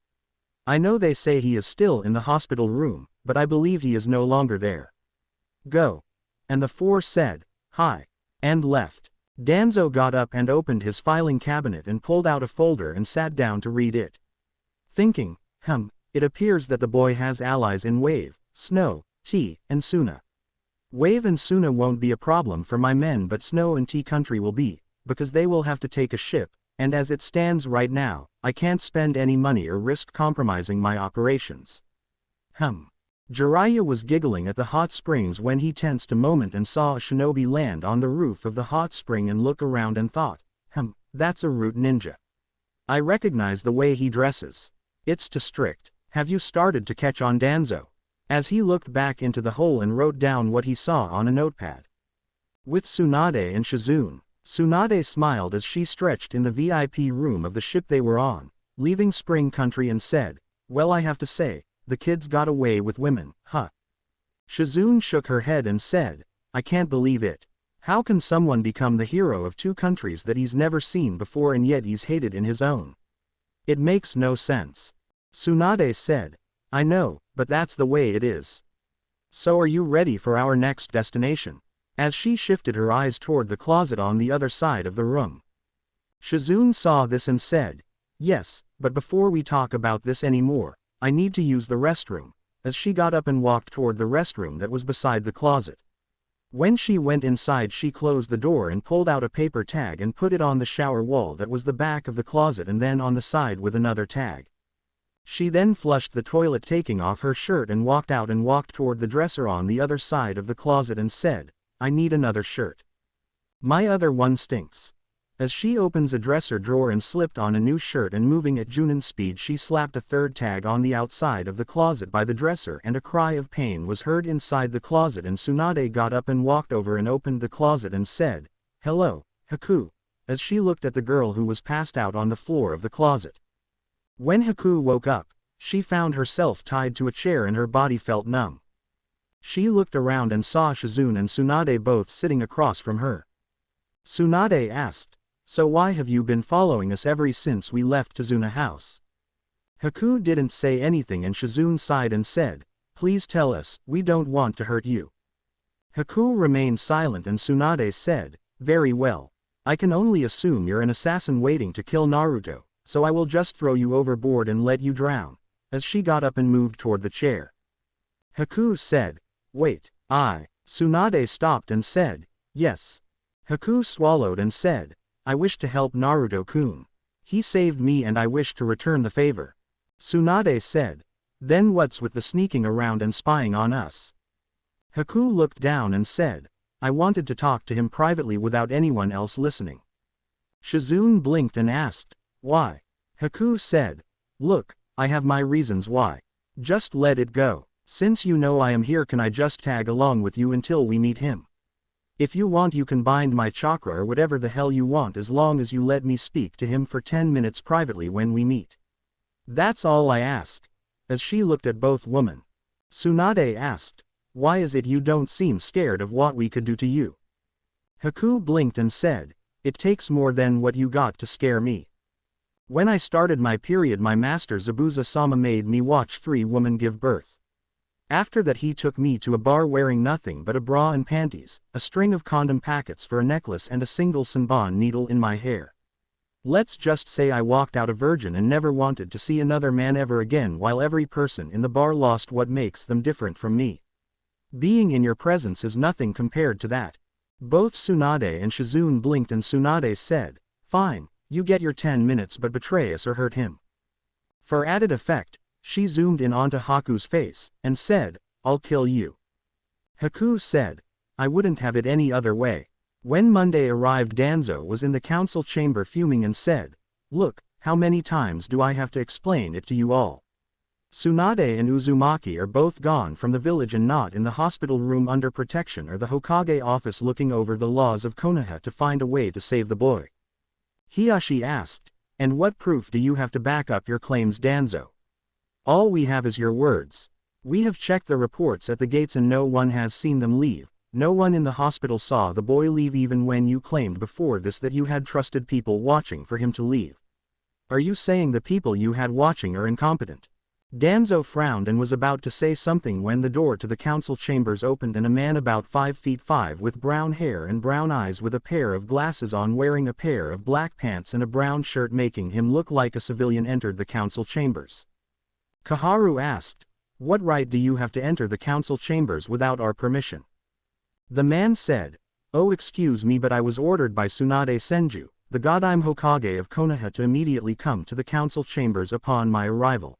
I know they say he is still in the hospital room, but I believe he is no longer there. Go. And the 4 said, hi, and left. Danzo got up and opened his filing cabinet and pulled out a folder and sat down to read it. Thinking, it appears that the boy has allies in Wave, Snow, T, and Suna. Wave and Suna won't be a problem for my men, but Snow and T country will be, because they will have to take a ship, and as it stands right now, I can't spend any money or risk compromising my operations. Jiraiya was giggling at the hot springs when he tensed a moment and saw a shinobi land on the roof of the hot spring and look around and thought, that's a root ninja. I recognize the way he dresses. It's too strict. Have you started to catch on, Danzo? As he looked back into the hole and wrote down what he saw on a notepad. With Tsunade and Shizune, Tsunade smiled as she stretched in the VIP room of the ship they were on, leaving Spring Country, and said, well, I have to say, the kids got away with women, huh? Shizune shook her head and said, I can't believe it. How can someone become the hero of two countries that he's never seen before and yet he's hated in his own? It makes no sense. Tsunade said, I know, but that's the way it is. So are you ready for our next destination? As she shifted her eyes toward the closet on the other side of the room. Shizune saw this and said, yes, but before we talk about this anymore, I need to use the restroom, as she got up and walked toward the restroom that was beside the closet. When she went inside, she closed the door and pulled out a paper tag and put it on the shower wall that was the back of the closet and then on the side with another tag. She then flushed the toilet, taking off her shirt, and walked out and walked toward the dresser on the other side of the closet and said, I need another shirt. My other one stinks. As she opens a dresser drawer and slipped on a new shirt and moving at Junin speed, she slapped a third tag on the outside of the closet by the dresser, and a cry of pain was heard inside the closet, and Tsunade got up and walked over and opened the closet and said, hello, Haku, as she looked at the girl who was passed out on the floor of the closet. When Haku woke up, she found herself tied to a chair and her body felt numb. She looked around and saw Shizune and Tsunade both sitting across from her. Tsunade asked, so why have you been following us ever since we left Tazuna house? Haku didn't say anything, and Shizune sighed and said, please tell us, we don't want to hurt you. Haku remained silent and Tsunade said, very well. I can only assume you're an assassin waiting to kill Naruto, so I will just throw you overboard and let you drown, as she got up and moved toward the chair. Haku said, wait, Tsunade stopped and said, yes. Haku swallowed and said, I wish to help Naruto-kun. He saved me and I wish to return the favor. Tsunade said, then what's with the sneaking around and spying on us? Haku looked down and said, I wanted to talk to him privately without anyone else listening. Shizune blinked and asked, why? Haku said, look, I have my reasons why. Just let it go. Since you know I am here, can I just tag along with you until we meet him? If you want, you can bind my chakra or whatever the hell you want, as long as you let me speak to him for 10 minutes privately when we meet. That's all I ask. As she looked at both women. Tsunade asked, why is it you don't seem scared of what we could do to you? Haku blinked and said, it takes more than what you got to scare me. When I started my period, my master Zabuza-sama made me watch 3 women give birth. After that he took me to a bar wearing nothing but a bra and panties, a string of condom packets for a necklace and a single senbon needle in my hair. Let's just say I walked out a virgin and never wanted to see another man ever again, while every person in the bar lost what makes them different from me. Being in your presence is nothing compared to that. Both Tsunade and Shizune blinked and Tsunade said, fine, you get your 10 minutes, but betray us or hurt him. For added effect, she zoomed in onto Haku's face, and said, I'll kill you. Haku said, I wouldn't have it any other way. When Monday arrived, Danzo was in the council chamber fuming and said, look, how many times do I have to explain it to you all? Tsunade and Uzumaki are both gone from the village and not in the hospital room under protection or the Hokage office looking over the laws of Konoha to find a way to save the boy. Hiyashi asked, and what proof do you have to back up your claims, Danzo? All we have is your words. We have checked the reports at the gates and no one has seen them leave. No one in the hospital saw the boy leave, even when you claimed before this that you had trusted people watching for him to leave. Are you saying the people you had watching are incompetent? Danzo frowned and was about to say something when the door to the council chambers opened and a man about 5 feet 5 with brown hair and brown eyes with a pair of glasses on wearing a pair of black pants and a brown shirt making him look like a civilian entered the council chambers. Koharu asked, "What right do you have to enter the council chambers without our permission?" The man said, "Oh, excuse me, but I was ordered by Tsunade Senju, the Godime Hokage of Konoha, to immediately come to the council chambers upon my arrival.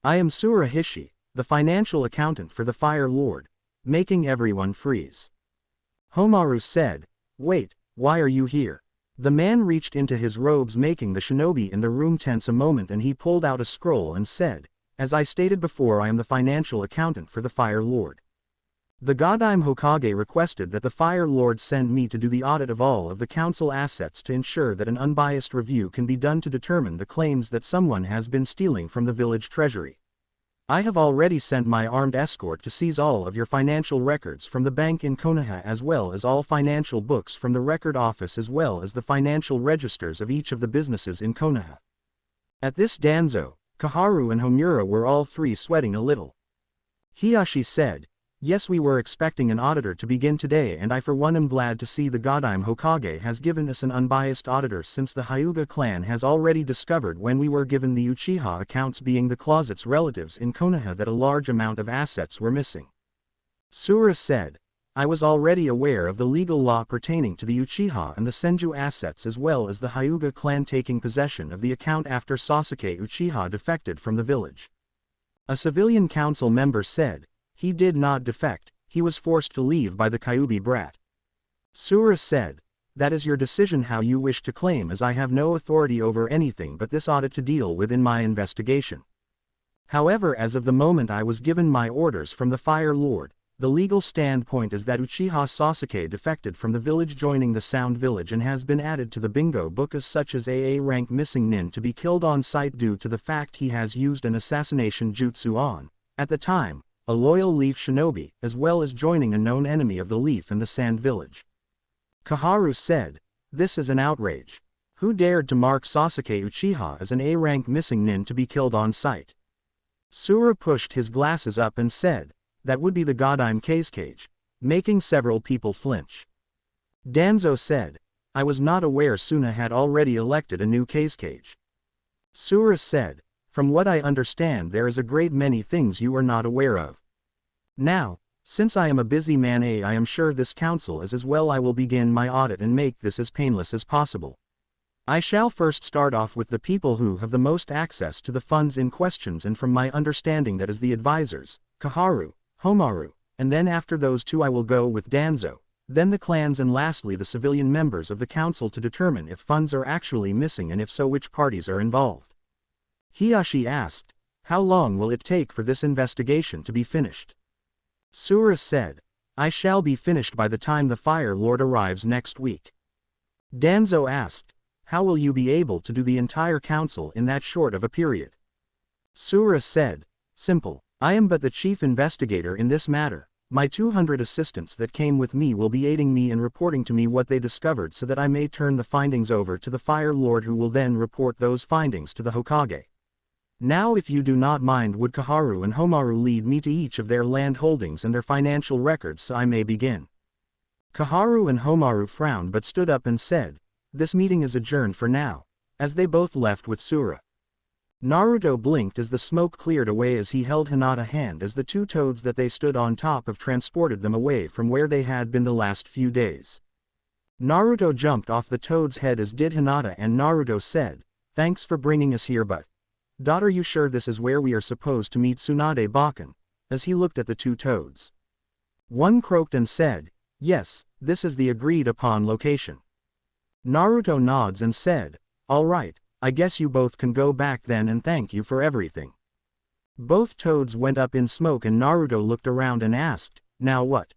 I am Sura Hishi, the financial accountant for the Fire Lord," making everyone freeze. Homaru said, "Wait, why are you here?" The man reached into his robes, making the shinobi in the room tense a moment, and he pulled out a scroll and said, "As I stated before, I am the financial accountant for the Fire Lord. The Godime Hokage requested that the Fire Lord send me to do the audit of all of the council assets to ensure that an unbiased review can be done to determine the claims that someone has been stealing from the village treasury. I have already sent my armed escort to seize all of your financial records from the bank in Konoha, as well as all financial books from the record office, as well as the financial registers of each of the businesses in Konoha." At this, Danzo, Koharu and Homura were all three sweating a little. Hiyashi said, "Yes, we were expecting an auditor to begin today, and I for one am glad to see the Godime Hokage has given us an unbiased auditor, since the Hyuga clan has already discovered when we were given the Uchiha accounts, being the closet's relatives in Konoha, that a large amount of assets were missing." Sura said, "I was already aware of the legal law pertaining to the Uchiha and the Senju assets, as well as the Hyuga clan taking possession of the account after Sasuke Uchiha defected from the village." A civilian council member said, "He did not defect, he was forced to leave by the Kyubi brat." Sura said, "That is your decision how you wish to claim, as I have no authority over anything but this audit to deal with in my investigation. However, as of the moment I was given my orders from the Fire Lord, the legal standpoint is that Uchiha Sasuke defected from the village, joining the Sound Village, and has been added to the bingo book as such as AA rank missing nin to be killed on sight due to the fact he has used an assassination jutsu on, at the time, a loyal Leaf shinobi, as well as joining a known enemy of the Leaf in the Sand Village." Koharu said, "This is an outrage. Who dared to mark Sasuke Uchiha as an A-rank missing nin to be killed on sight?" Sura pushed his glasses up and said, "That would be the Godime Kazekage," making several people flinch. Danzo said, "I was not aware Suna had already elected a new Kazekage." Sura said, "From what I understand, there is a great many things you are not aware of. Now, since I am a busy man, I am sure this council is as well. I will begin my audit and make this as painless as possible. I shall first start off with the people who have the most access to the funds in questions, and from my understanding that is the advisors, Koharu, Homaru, and then after those two I will go with Danzo, then the clans, and lastly the civilian members of the council, to determine if funds are actually missing, and if so, which parties are involved." Hiyashi asked, "How long will it take for this investigation to be finished?" Sura said, "I shall be finished by the time the Fire Lord arrives next week." Danzo asked, "How will you be able to do the entire council in that short of a period?" Sura said, "Simple. I am but the chief investigator in this matter. My 200 assistants that came with me will be aiding me in reporting to me what they discovered, so that I may turn the findings over to the Fire Lord, who will then report those findings to the Hokage. Now, if you do not mind, would Koharu and Homaru lead me to each of their land holdings and their financial records, so I may begin?" Koharu and Homaru frowned but stood up and said, "This meeting is adjourned for now," as they both left with Sura. Naruto blinked as the smoke cleared away, as he held Hinata's hand as the two toads that they stood on top of transported them away from where they had been the last few days. Naruto jumped off the toad's head, as did Hinata, and Naruto said, "Thanks for bringing us here, but are you sure this is where we are supposed to meet Tsunade Bakken?" as he looked at the two toads. One croaked and said, "Yes, this is the agreed upon location." Naruto nods and said, "All right, I guess you both can go back then, and thank you for everything." Both toads went up in smoke, and Naruto looked around and asked, "Now what?"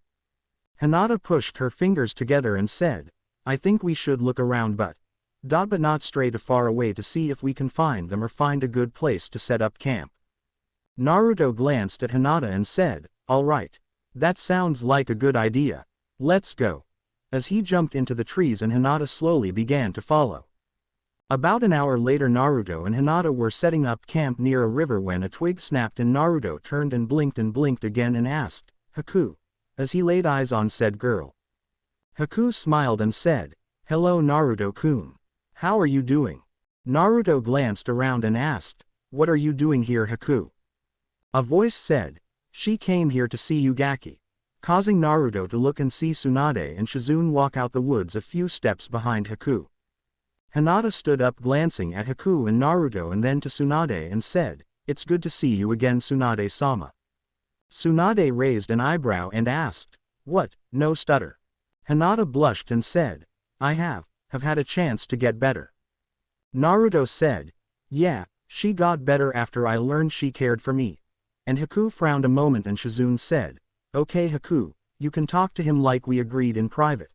Hinata pushed her fingers together and said, "I think we should look around, but not stray too far away, to see if we can find them or find a good place to set up camp." Naruto glanced at Hinata and said, "All right. That sounds like a good idea. Let's go." As he jumped into the trees and Hinata slowly began to follow. About an hour later, Naruto and Hinata were setting up camp near a river when a twig snapped and Naruto turned and blinked again and asked, "Haku?" as he laid eyes on said girl. Haku smiled and said, "Hello Naruto-kun. How are you doing?" Naruto glanced around and asked, "What are you doing here, Haku?" A voice said, "She came here to see Ugaki," causing Naruto to look and see Tsunade and Shizune walk out the woods a few steps behind Haku. Hinata stood up glancing at Haku and Naruto and then to Tsunade and said, "It's good to see you again Tsunade-sama." Tsunade raised an eyebrow and asked, "What, no stutter?" Hinata blushed and said, "I have had a chance to get better." Naruto said, "Yeah, she got better after I learned she cared for me." And Haku frowned a moment and Shizune said, "Okay Haku, you can talk to him like we agreed in private."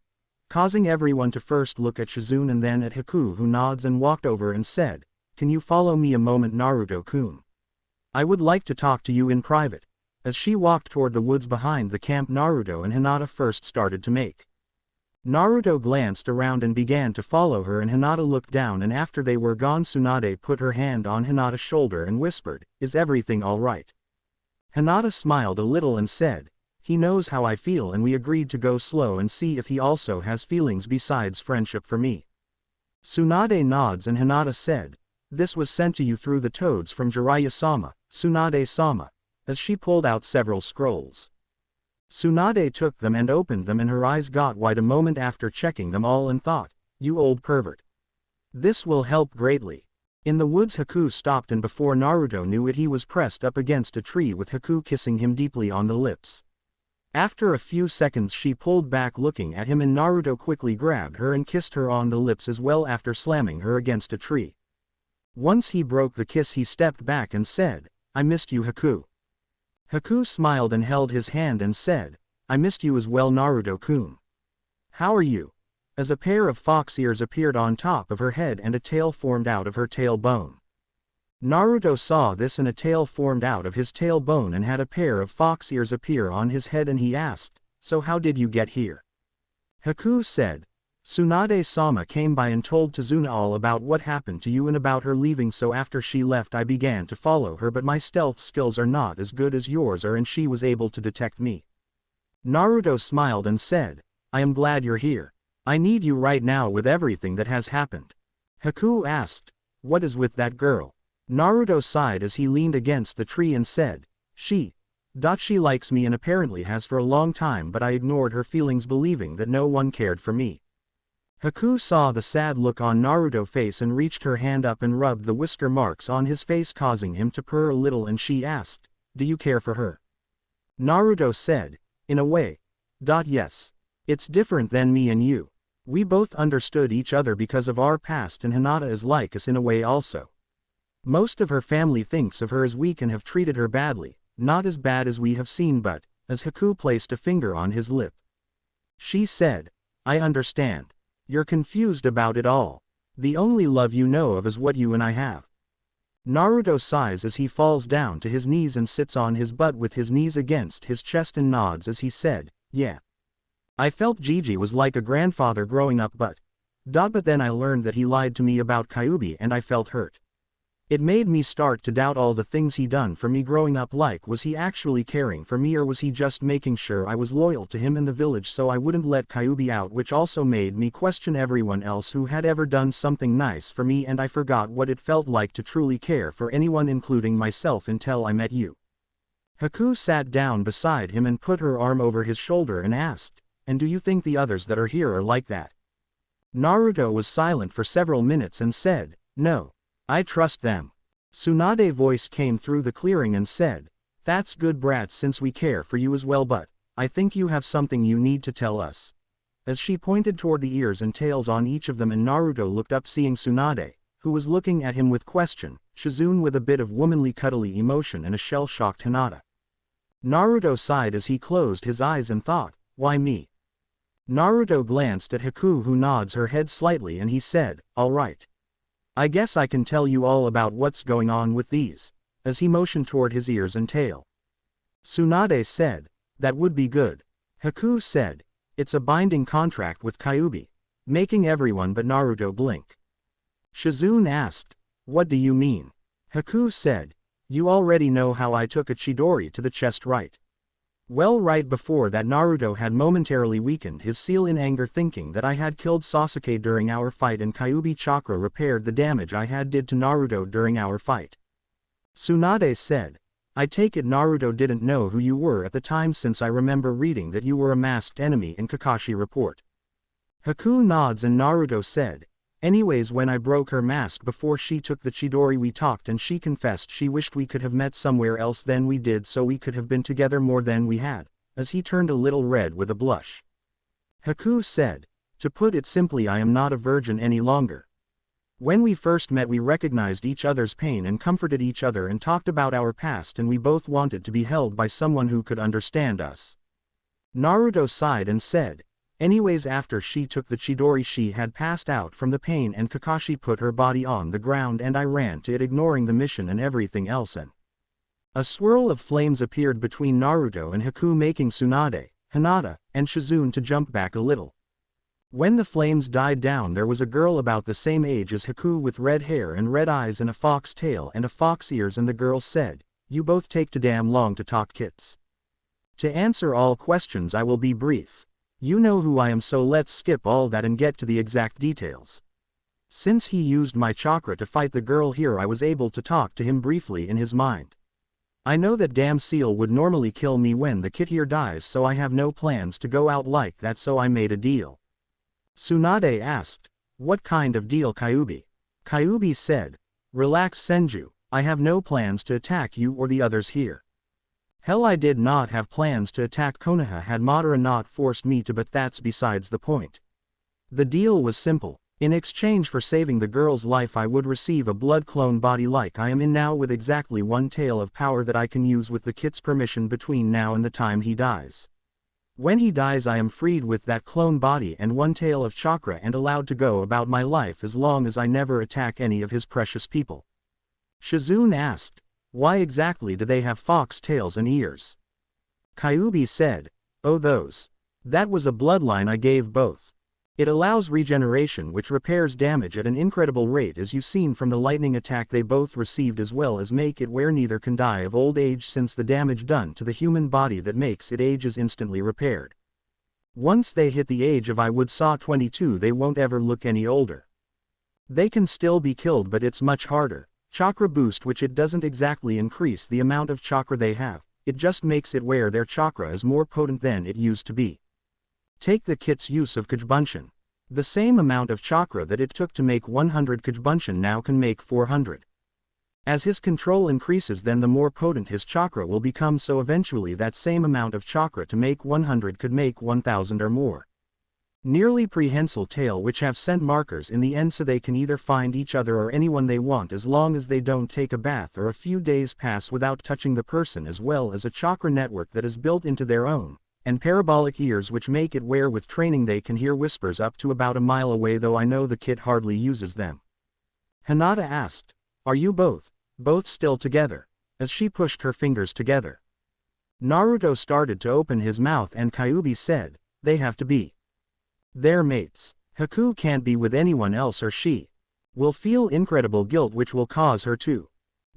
Causing everyone to first look at Shizune and then at Haku, who nods and walked over and said, "Can you follow me a moment Naruto-kun? I would like to talk to you in private." As she walked toward the woods behind the camp, Naruto and Hinata first started to make. Naruto glanced around and began to follow her and Hinata looked down, and after they were gone Tsunade put her hand on Hinata's shoulder and whispered, "Is everything alright?" Hinata smiled a little and said, "He knows how I feel and we agreed to go slow and see if he also has feelings besides friendship for me." Tsunade nods and Hinata said, "This was sent to you through the toads from Jiraiya-sama, Tsunade-sama," as she pulled out several scrolls. Tsunade took them and opened them and her eyes got wide a moment after checking them all and thought, "You old pervert. This will help greatly." In the woods Haku stopped and before Naruto knew it he was pressed up against a tree with Haku kissing him deeply on the lips. After a few seconds she pulled back looking at him and Naruto quickly grabbed her and kissed her on the lips as well after slamming her against a tree. Once he broke the kiss he stepped back and said, "I missed you Haku." Haku smiled and held his hand and said, "I missed you as well Naruto-kun. How are you?" As a pair of fox ears appeared on top of her head and a tail formed out of her tailbone. Naruto saw this and a tail formed out of his tailbone and had a pair of fox ears appear on his head and he asked, "So how did you get here?" Haku said, "Tsunade-sama came by and told Tazuna all about what happened to you and about her leaving, so after she left I began to follow her, but my stealth skills are not as good as yours are and she was able to detect me." Naruto smiled and said, "I am glad you're here. I need you right now with everything that has happened." Haku asked, "What is with that girl?" Naruto sighed as he leaned against the tree and said, She likes me and apparently has for a long time, but I ignored her feelings believing that no one cared for me." Haku saw the sad look on Naruto's face and reached her hand up and rubbed the whisker marks on his face causing him to purr a little and she asked, "Do you care for her?" Naruto said, "In a way. Yes. It's different than me and you. We both understood each other because of our past and Hinata is like us in a way also. Most of her family thinks of her as weak and have treated her badly, not as bad as we have seen but," as Haku placed a finger on his lip. She said, "I understand. You're confused about it all. The only love you know of is what you and I have." Naruto sighs as he falls down to his knees and sits on his butt with his knees against his chest and nods as he said, "Yeah. I felt Gigi was like a grandfather growing up but then I learned that he lied to me about Kyuubi and I felt hurt. It made me start to doubt all the things he done for me growing up, like was he actually caring for me or was he just making sure I was loyal to him in the village so I wouldn't let Kyuubi out, which also made me question everyone else who had ever done something nice for me and I forgot what it felt like to truly care for anyone including myself until I met you." Haku sat down beside him and put her arm over his shoulder and asked, "And do you think the others that are here are like that?" Naruto was silent for several minutes and said, "No. I trust them." Tsunade's voice came through the clearing and said, "That's good brats since we care for you as well, but I think you have something you need to tell us." As she pointed toward the ears and tails on each of them and Naruto looked up seeing Tsunade, who was looking at him with question, Shizune with a bit of womanly cuddly emotion and a shell-shocked Hinata. Naruto sighed as he closed his eyes and thought, "Why me?" Naruto glanced at Haku who nods her head slightly and he said, "All right. I guess I can tell you all about what's going on with these," as he motioned toward his ears and tail. Tsunade said, "That would be good." Haku said, "It's a binding contract with Kyuubi," making everyone but Naruto blink. Shizune asked, "What do you mean?" Haku said, "You already know how I took a Chidori to the chest, right?" Well, right before that Naruto had momentarily weakened his seal in anger, thinking that I had killed Sasuke during our fight, and Kyuubi chakra repaired the damage I had did to Naruto during our fight. Tsunade said, "I take it Naruto didn't know who you were at the time, since I remember reading that you were a masked enemy in Kakashi report." Haku nods and Naruto said, "Anyways, when I broke her mask before she took the Chidori, we talked and she confessed she wished we could have met somewhere else than we did, so we could have been together more than we had," as he turned a little red with a blush. Haku said, "To put it simply, I am not a virgin any longer. When we first met, we recognized each other's pain and comforted each other and talked about our past, and we both wanted to be held by someone who could understand us." Naruto sighed and said, "Anyways, after she took the Chidori, she had passed out from the pain, and Kakashi put her body on the ground and I ran to it, ignoring the mission and everything else, and..." A swirl of flames appeared between Naruto and Haku, making Tsunade, Hinata, and Shizune to jump back a little. When the flames died down, there was a girl about the same age as Haku with red hair and red eyes and a fox tail and a fox ears, and the girl said, "You both take too damn long to talk, kits. To answer all questions I will be brief. You know who I am, so let's skip all that and get to the exact details." Since he used my chakra to fight the girl here, I was able to talk to him briefly in his mind. I know that damn seal would normally kill me when the kid here dies, so I have no plans to go out like that, so I made a deal. Tsunade asked, "What kind of deal, Kyuubi?" Kyuubi said, "Relax, Senju, I have no plans to attack you or the others here. Hell, I did not have plans to attack Konoha had Madara not forced me to, but that's besides the point. The deal was simple. In exchange for saving the girl's life, I would receive a blood clone body like I am in now, with exactly one tail of power that I can use with the kid's permission between now and the time he dies. When he dies, I am freed with that clone body and one tail of chakra and allowed to go about my life as long as I never attack any of his precious people." Shizune asked, "Why exactly do they have fox tails and ears?" Kyuubi said, "Oh, those. That was a bloodline I gave both. It allows regeneration, which repairs damage at an incredible rate, as you've seen from the lightning attack they both received, as well as make it where neither can die of old age, since the damage done to the human body that makes it age is instantly repaired. Once they hit the age of, I would saw 22, they won't ever look any older. They can still be killed, but it's much harder. Chakra boost, which it doesn't exactly increase the amount of chakra they have, it just makes it where their chakra is more potent than it used to be. Take the kit's use of Kajbunshin. The same amount of chakra that it took to make 100 Kajbunshin now can make 400. As his control increases, then the more potent his chakra will become, so eventually that same amount of chakra to make 100 could make 1000 or more. Nearly prehensile tail, which have scent markers in the end, so they can either find each other or anyone they want as long as they don't take a bath or a few days pass without touching the person, as well as a chakra network that is built into their own, and parabolic ears which make it where with training they can hear whispers up to about a mile away, though I know the kid hardly uses them." Hinata asked, "Are you both still together?" as she pushed her fingers together. Naruto started to open his mouth and Kyuubi said, "They have to be. They're mates. Haku can't be with anyone else or she will feel incredible guilt, which will cause her to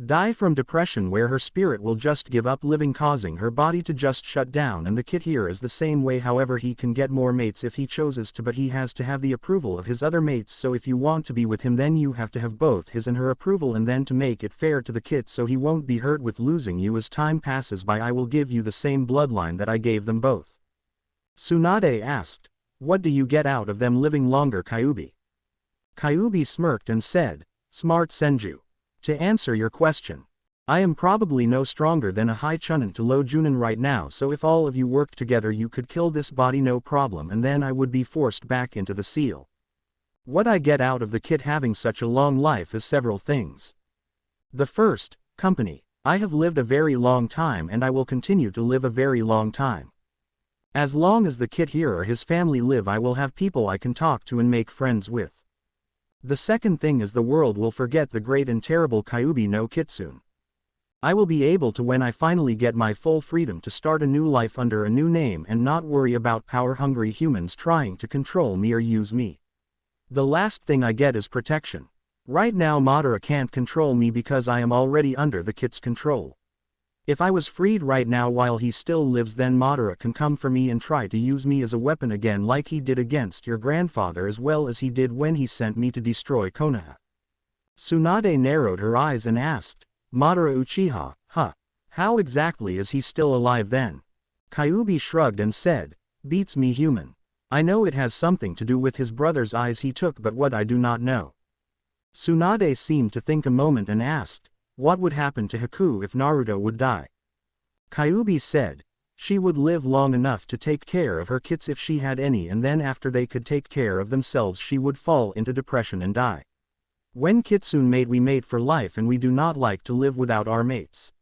die from depression, where her spirit will just give up living, causing her body to just shut down. And the kid here is the same way. However, he can get more mates if he chooses to, but he has to have the approval of his other mates, so if you want to be with him, then you have to have both his and her approval, and then to make it fair to the kid so he won't be hurt with losing you as time passes by, I will give you the same bloodline that I gave them both." Tsunade asked, "What do you get out of them living longer, Kyuubi?" Kyuubi smirked and said, "Smart, Senju. To answer your question, I am probably no stronger than a high chunin to low junin right now, so if all of you worked together you could kill this body no problem, and then I would be forced back into the seal. What I get out of the kid having such a long life is several things. The first, company. I have lived a very long time and I will continue to live a very long time. As long as the kid here or his family live, I will have people I can talk to and make friends with. The second thing is the world will forget the great and terrible Kyuubi no Kitsune. I will be able to, when I finally get my full freedom, to start a new life under a new name and not worry about power-hungry humans trying to control me or use me. The last thing I get is protection. Right now Madara can't control me because I am already under the kit's control. If I was freed right now while he still lives, then Madara can come for me and try to use me as a weapon again like he did against your grandfather as well as he did when he sent me to destroy Konoha. Tsunade narrowed her eyes and asked, Madara Uchiha, huh? How exactly is he still alive then? Kyuubi shrugged and said, beats me human. I know it has something to do with his brother's eyes he took, but what I do not know. Tsunade seemed to think a moment and asked, what would happen to Haku if Naruto would die? Kyuubi said, she would live long enough to take care of her kids if she had any, and then after they could take care of themselves she would fall into depression and die. When Kitsune mate, we mate for life and we do not like to live without our mates.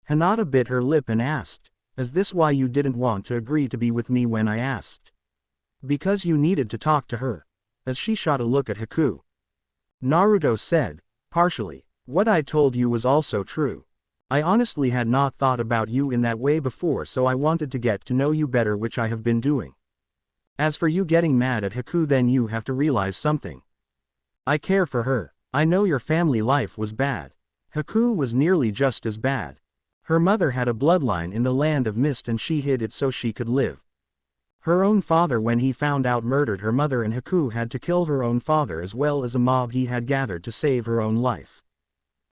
Hinata bit her lip and asked, is this why you didn't want to agree to be with me when I asked? Because you needed to talk to her. As she shot a look at Haku. Naruto said, partially. What I told you was also true. I honestly had not thought about you in that way before, so I wanted to get to know you better, which I have been doing. As for you getting mad at Haku, then you have to realize something. I care for her. I know your family life was bad. Haku was nearly just as bad. Her mother had a bloodline in the land of mist and she hid it so she could live. Her own father, when he found out, murdered her mother, and Haku had to kill her own father as well as a mob he had gathered to save her own life.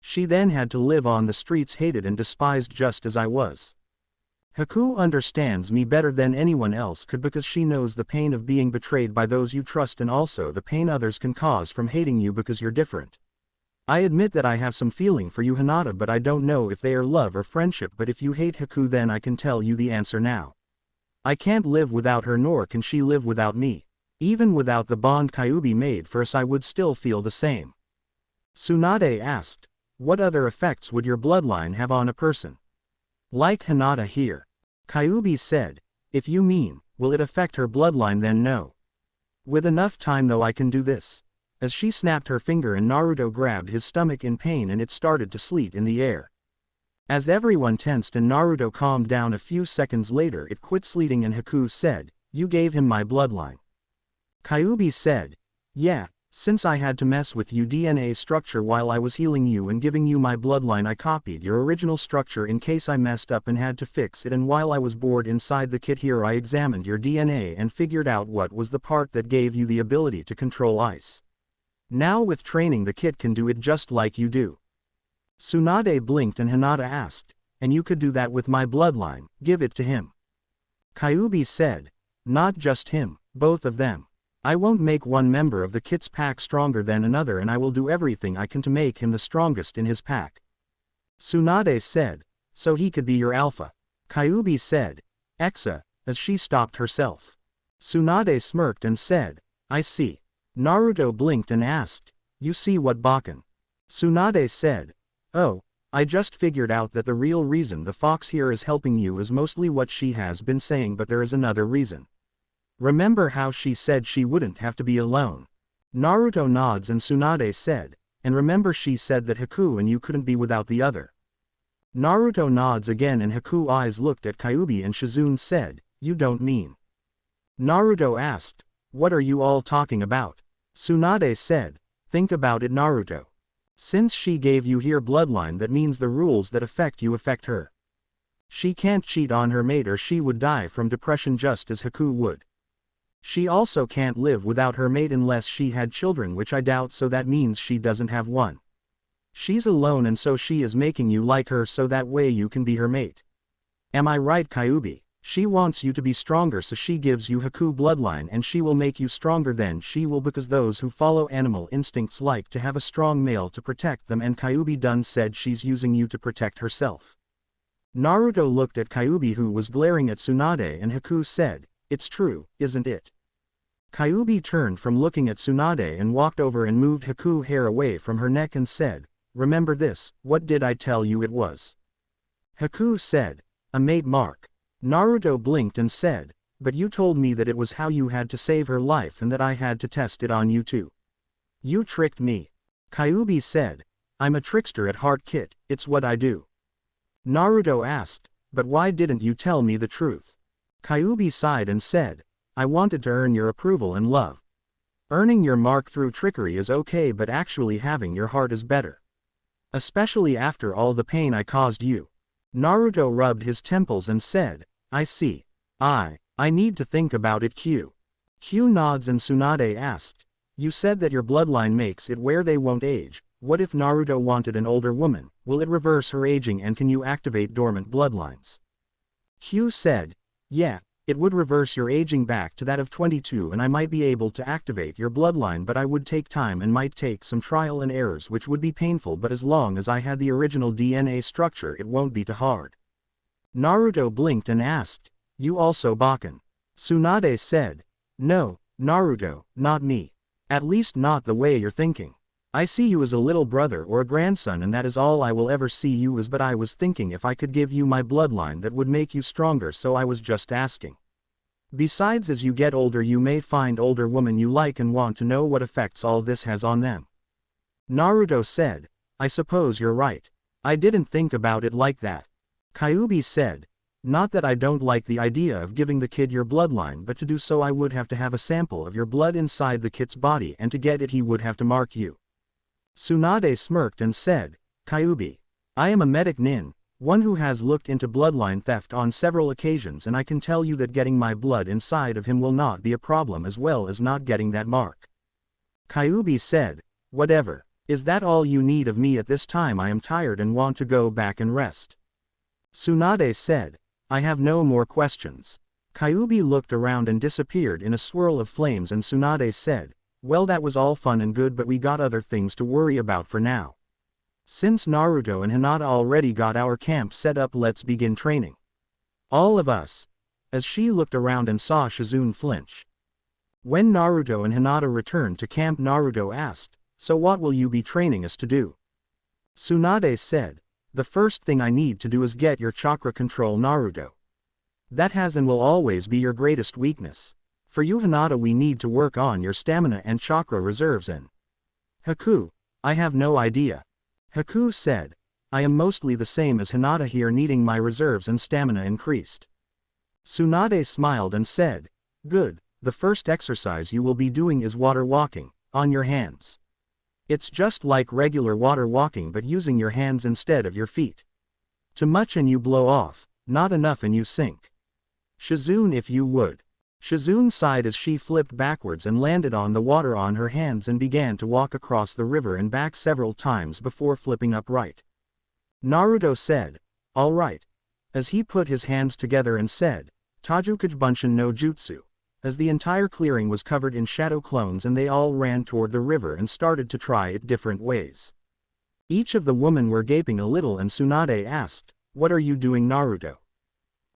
She then had to live on the streets, hated and despised just as I was. Haku understands me better than anyone else could because she knows the pain of being betrayed by those you trust and also the pain others can cause from hating you because you're different. I admit that I have some feeling for you, Hinata, but I don't know if they are love or friendship, but if you hate Haku then I can tell you the answer now. I can't live without her, nor can she live without me. Even without the bond Kyuubi made for us I would still feel the same. Tsunade asked, what other effects would your bloodline have on a person? Like Hinata here. Kyuubi said, if you mean, will it affect her bloodline, then no. With enough time though I can do this. As she snapped her finger and Naruto grabbed his stomach in pain and it started to sleet in the air. As everyone tensed and Naruto calmed down a few seconds later, it quit sleeting and Haku said, you gave him my bloodline. Kyuubi said, yeah. Since I had to mess with your DNA structure while I was healing you and giving you my bloodline, I copied your original structure in case I messed up and had to fix it, and while I was bored inside the kit here I examined your DNA and figured out what was the part that gave you the ability to control ice. Now with training the kit can do it just like you do. Tsunade blinked and Hinata asked, and you could do that with my bloodline, give it to him. Kyuubi said, not just him, both of them. I won't make one member of the kit's pack stronger than another, and I will do everything I can to make him the strongest in his pack. Tsunade said, so he could be your alpha. Kyuubi said, Exa, as she stopped herself. Tsunade smirked and said, I see. Naruto blinked and asked, you see what, Bakken? Tsunade said, oh, I just figured out that the real reason the fox here is helping you is mostly what she has been saying, but there is another reason. Remember how she said she wouldn't have to be alone? Naruto nods and Tsunade said, and remember she said that Haku and you couldn't be without the other. Naruto nods again and Haku's eyes looked at Kyuubi and Shizune said, you don't mean. Naruto asked, what are you all talking about? Tsunade said, think about it, Naruto. Since she gave you her bloodline, that means the rules that affect you affect her. She can't cheat on her mate or she would die from depression just as Haku would. She also can't live without her mate unless she had children, which I doubt, so that means she doesn't have one. She's alone and so she is making you like her so that way you can be her mate. Am I right, Kyuubi? She wants you to be stronger so she gives you Haku bloodline and she will make you stronger, then she will, because those who follow animal instincts like to have a strong male to protect them, and Kyuubi done said she's using you to protect herself. Naruto looked at Kyuubi who was glaring at Tsunade and Haku said, it's true, isn't it? Kyuubi turned from looking at Tsunade and walked over and moved Haku's hair away from her neck and said, remember this, what did I tell you it was? Haku said, a mate mark. Naruto blinked and said, but you told me that it was how you had to save her life and that I had to test it on you too. You tricked me. Kyuubi said, I'm a trickster at heart, Kit, it's what I do. Naruto asked, but why didn't you tell me the truth? Kyuubi sighed and said, I wanted to earn your approval and love. Earning your mark through trickery is okay, but actually having your heart is better. Especially after all the pain I caused you. Naruto rubbed his temples and said, I see. I need to think about it. Q nods and Tsunade asked, you said that your bloodline makes it where they won't age. What if Naruto wanted an older woman? Will it reverse her aging, and can you activate dormant bloodlines? Q said, yeah, it would reverse your aging back to that of 22, and I might be able to activate your bloodline, but I would take time and might take some trial and errors, which would be painful, but as long as I had the original DNA structure it won't be too hard. Naruto blinked and asked, you also Bakken? Tsunade said, no, Naruto, not me. At least not the way you're thinking. I see you as a little brother or a grandson, and that is all I will ever see you as, but I was thinking if I could give you my bloodline that would make you stronger, so I was just asking. Besides, as you get older you may find older women you like and want to know what effects all this has on them. Naruto said, I suppose you're right. I didn't think about it like that. Kyuubi said, not that I don't like the idea of giving the kid your bloodline, but to do so I would have to have a sample of your blood inside the kid's body, and to get it he would have to mark you. Tsunade smirked and said, Kyuubi, I am a medic nin, one who has looked into bloodline theft on several occasions, and I can tell you that getting my blood inside of him will not be a problem, as well as not getting that mark. Kyuubi said, whatever. Is that all you need of me at this time? I am tired and want to go back and rest. Tsunade said, I have no more questions. Kyuubi looked around and disappeared in a swirl of flames, and Tsunade said, well, that was all fun and good, but we got other things to worry about for now. Since Naruto and Hinata already got our camp set up, let's begin training. All of us. As she looked around and saw Shizune flinch. When Naruto and Hinata returned to camp, Naruto asked, so what will you be training us to do? Tsunade said, the first thing I need to do is get your chakra control, Naruto. That has and will always be your greatest weakness. For you, Hinata, we need to work on your stamina and chakra reserves. And Haku, I have no idea. Haku said, I am mostly the same as Hinata here, needing my reserves and stamina increased. Tsunade smiled and said, good, the first exercise you will be doing is water walking, on your hands. It's just like regular water walking, but using your hands instead of your feet. Too much and you blow off, not enough and you sink. Shizune, if you would. Shizune sighed as she flipped backwards and landed on the water on her hands and began to walk across the river and back several times before flipping upright. Naruto said, all right. As he put his hands together and said, Tajukajbunshin no Jutsu. As the entire clearing was covered in shadow clones and they all ran toward the river and started to try it different ways. Each of the women were gaping a little, and Tsunade asked, what are you doing, Naruto?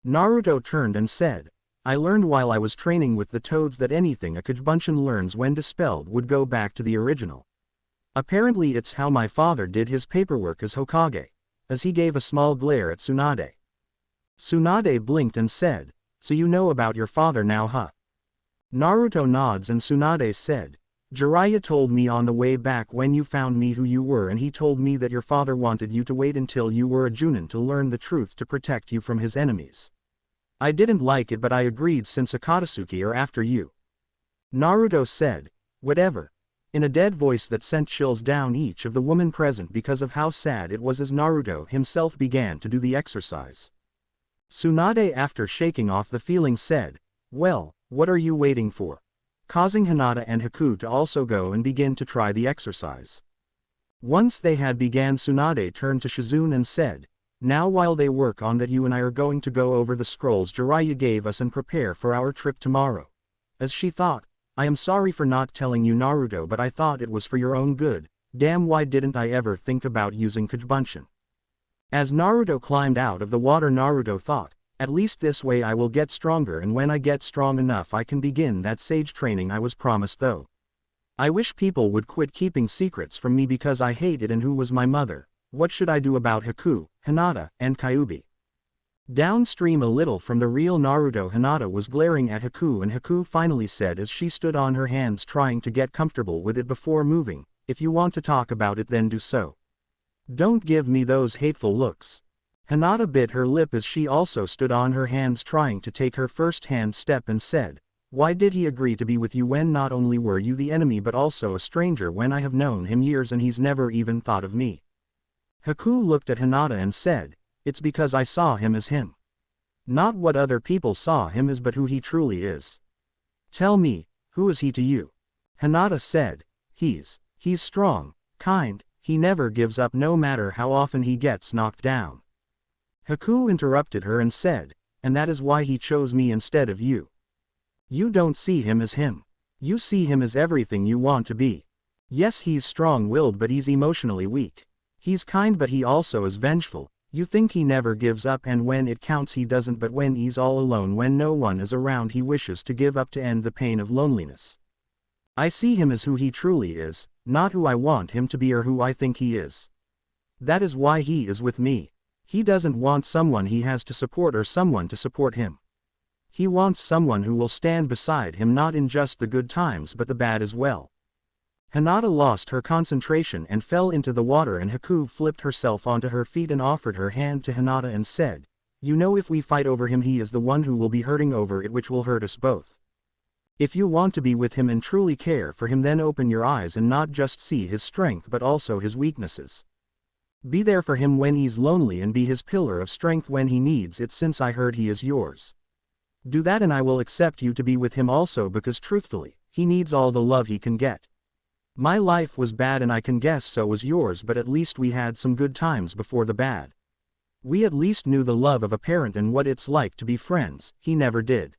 Naruto turned and said, I learned while I was training with the toads that anything a Kajbunshin learns when dispelled would go back to the original. Apparently it's how my father did his paperwork as Hokage. As he gave a small glare at Tsunade. Tsunade blinked and said, so you know about your father now, huh? Naruto nods and Tsunade said, Jiraiya told me on the way back when you found me who you were, and he told me that your father wanted you to wait until you were a Junin to learn the truth to protect you from his enemies. I didn't like it, but I agreed since Akatsuki are after you. Naruto said, whatever. In a dead voice that sent chills down each of the women present because of how sad it was as Naruto himself began to do the exercise. Tsunade, after shaking off the feeling, said, well, what are you waiting for? Causing Hinata and Haku to also go and begin to try the exercise. Once they had began, Tsunade turned to Shizune and said, now while they work on that, you and I are going to go over the scrolls Jiraiya gave us and prepare for our trip tomorrow. As she thought, I am sorry for not telling you, Naruto, but I thought it was for your own good. Damn, why didn't I ever think about using Kajbunshin? As Naruto climbed out of the water, Naruto thought, at least this way I will get stronger, and when I get strong enough I can begin that sage training I was promised. Though I wish people would quit keeping secrets from me because I hate it. And who was my mother? What should I do about Haku, Hinata, and Kyuubi? Downstream a little from the real Naruto, Hinata was glaring at Haku, and Haku finally said as she stood on her hands trying to get comfortable with it before moving, if you want to talk about it then do so. Don't give me those hateful looks. Hinata bit her lip as she also stood on her hands trying to take her first hand step and said, Why did he agree to be with you when not only were you the enemy but also a stranger when I have known him years and he's never even thought of me? Haku looked at Hinata and said, it's because I saw him as him. Not what other people saw him as but who he truly is. Tell me, who is he to you? Hinata said, he's strong, kind, he never gives up no matter how often he gets knocked down. Haku interrupted her and said, and that is why he chose me instead of you. You don't see him as him. You see him as everything you want to be. Yes, he's strong-willed but he's emotionally weak. He's kind but he also is vengeful. You think he never gives up and when it counts he doesn't, but when he's all alone when no one is around he wishes to give up to end the pain of loneliness. I see him as who he truly is, not who I want him to be or who I think he is. That is why he is with me. He doesn't want someone he has to support or someone to support him. He wants someone who will stand beside him not in just the good times but the bad as well. Hinata lost her concentration and fell into the water and Haku flipped herself onto her feet and offered her hand to Hinata and said, you know if we fight over him he is the one who will be hurting over it which will hurt us both. If you want to be with him and truly care for him then open your eyes and not just see his strength but also his weaknesses. Be there for him when he's lonely and be his pillar of strength when he needs it since I heard he is yours. Do that and I will accept you to be with him also because truthfully, he needs all the love he can get. My life was bad and I can guess so was yours but at least we had some good times before the bad. We at least knew the love of a parent and what it's like to be friends, he never did.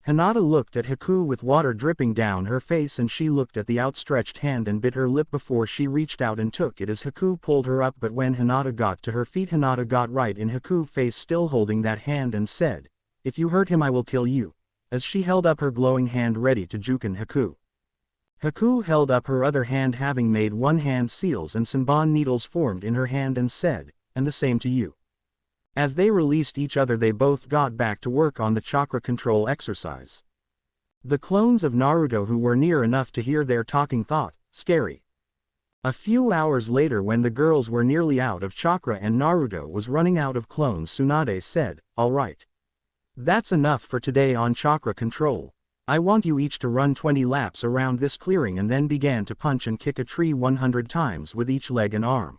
Hinata looked at Haku with water dripping down her face and she looked at the outstretched hand and bit her lip before she reached out and took it as Haku pulled her up but when Hinata got to her feet Hinata got right in Haku's face still holding that hand and said, if you hurt him I will kill you, as she held up her glowing hand ready to juken Haku. Haku held up her other hand having made one hand seals and Senbon needles formed in her hand and said, and the same to you. As they released each other they both got back to work on the chakra control exercise. The clones of Naruto who were near enough to hear their talking thought, scary. A few hours later when the girls were nearly out of chakra and Naruto was running out of clones Tsunade said, alright. That's enough for today on chakra control. I want you each to run 20 laps around this clearing and then began to punch and kick a tree 100 times with each leg and arm.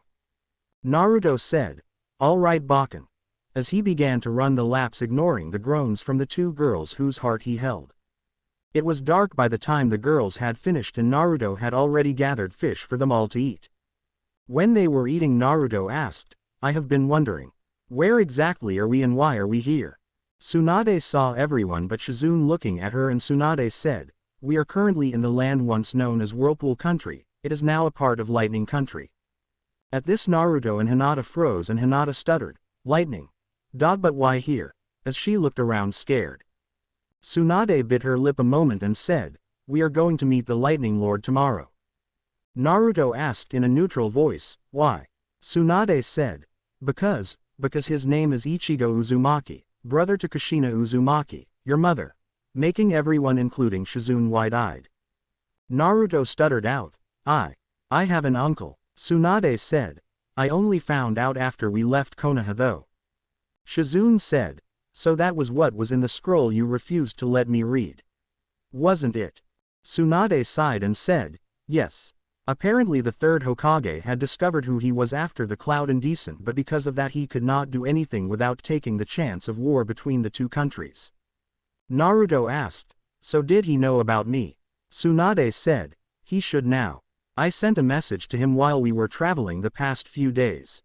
Naruto said, all right Bakken. As he began to run the laps ignoring the groans from the two girls whose heart he held. It was dark by the time the girls had finished and Naruto had already gathered fish for them all to eat. When they were eating Naruto asked, I have been wondering, where exactly are we and why are we here? Tsunade saw everyone but Shizune looking at her and Tsunade said, we are currently in the land once known as Whirlpool Country, it is now a part of Lightning Country. At this Naruto and Hinata froze and Hinata stuttered, lightning. But why here? As she looked around scared. Tsunade bit her lip a moment and said, we are going to meet the Lightning Lord tomorrow. Naruto asked in a neutral voice, why? Tsunade said, because his name is Ichigo Uzumaki. Brother to Kushina Uzumaki, your mother, making everyone including Shizune wide-eyed. Naruto stuttered out, I have an uncle, Tsunade said, I only found out after we left Konoha though. Shizune said, so that was what was in the scroll you refused to let me read. Wasn't it? Tsunade sighed and said, yes. Apparently the third Hokage had discovered who he was after the Cloud Indecent but because of that he could not do anything without taking the chance of war between the two countries. Naruto asked, so did he know about me? Tsunade said, he should now. I sent a message to him while we were traveling the past few days.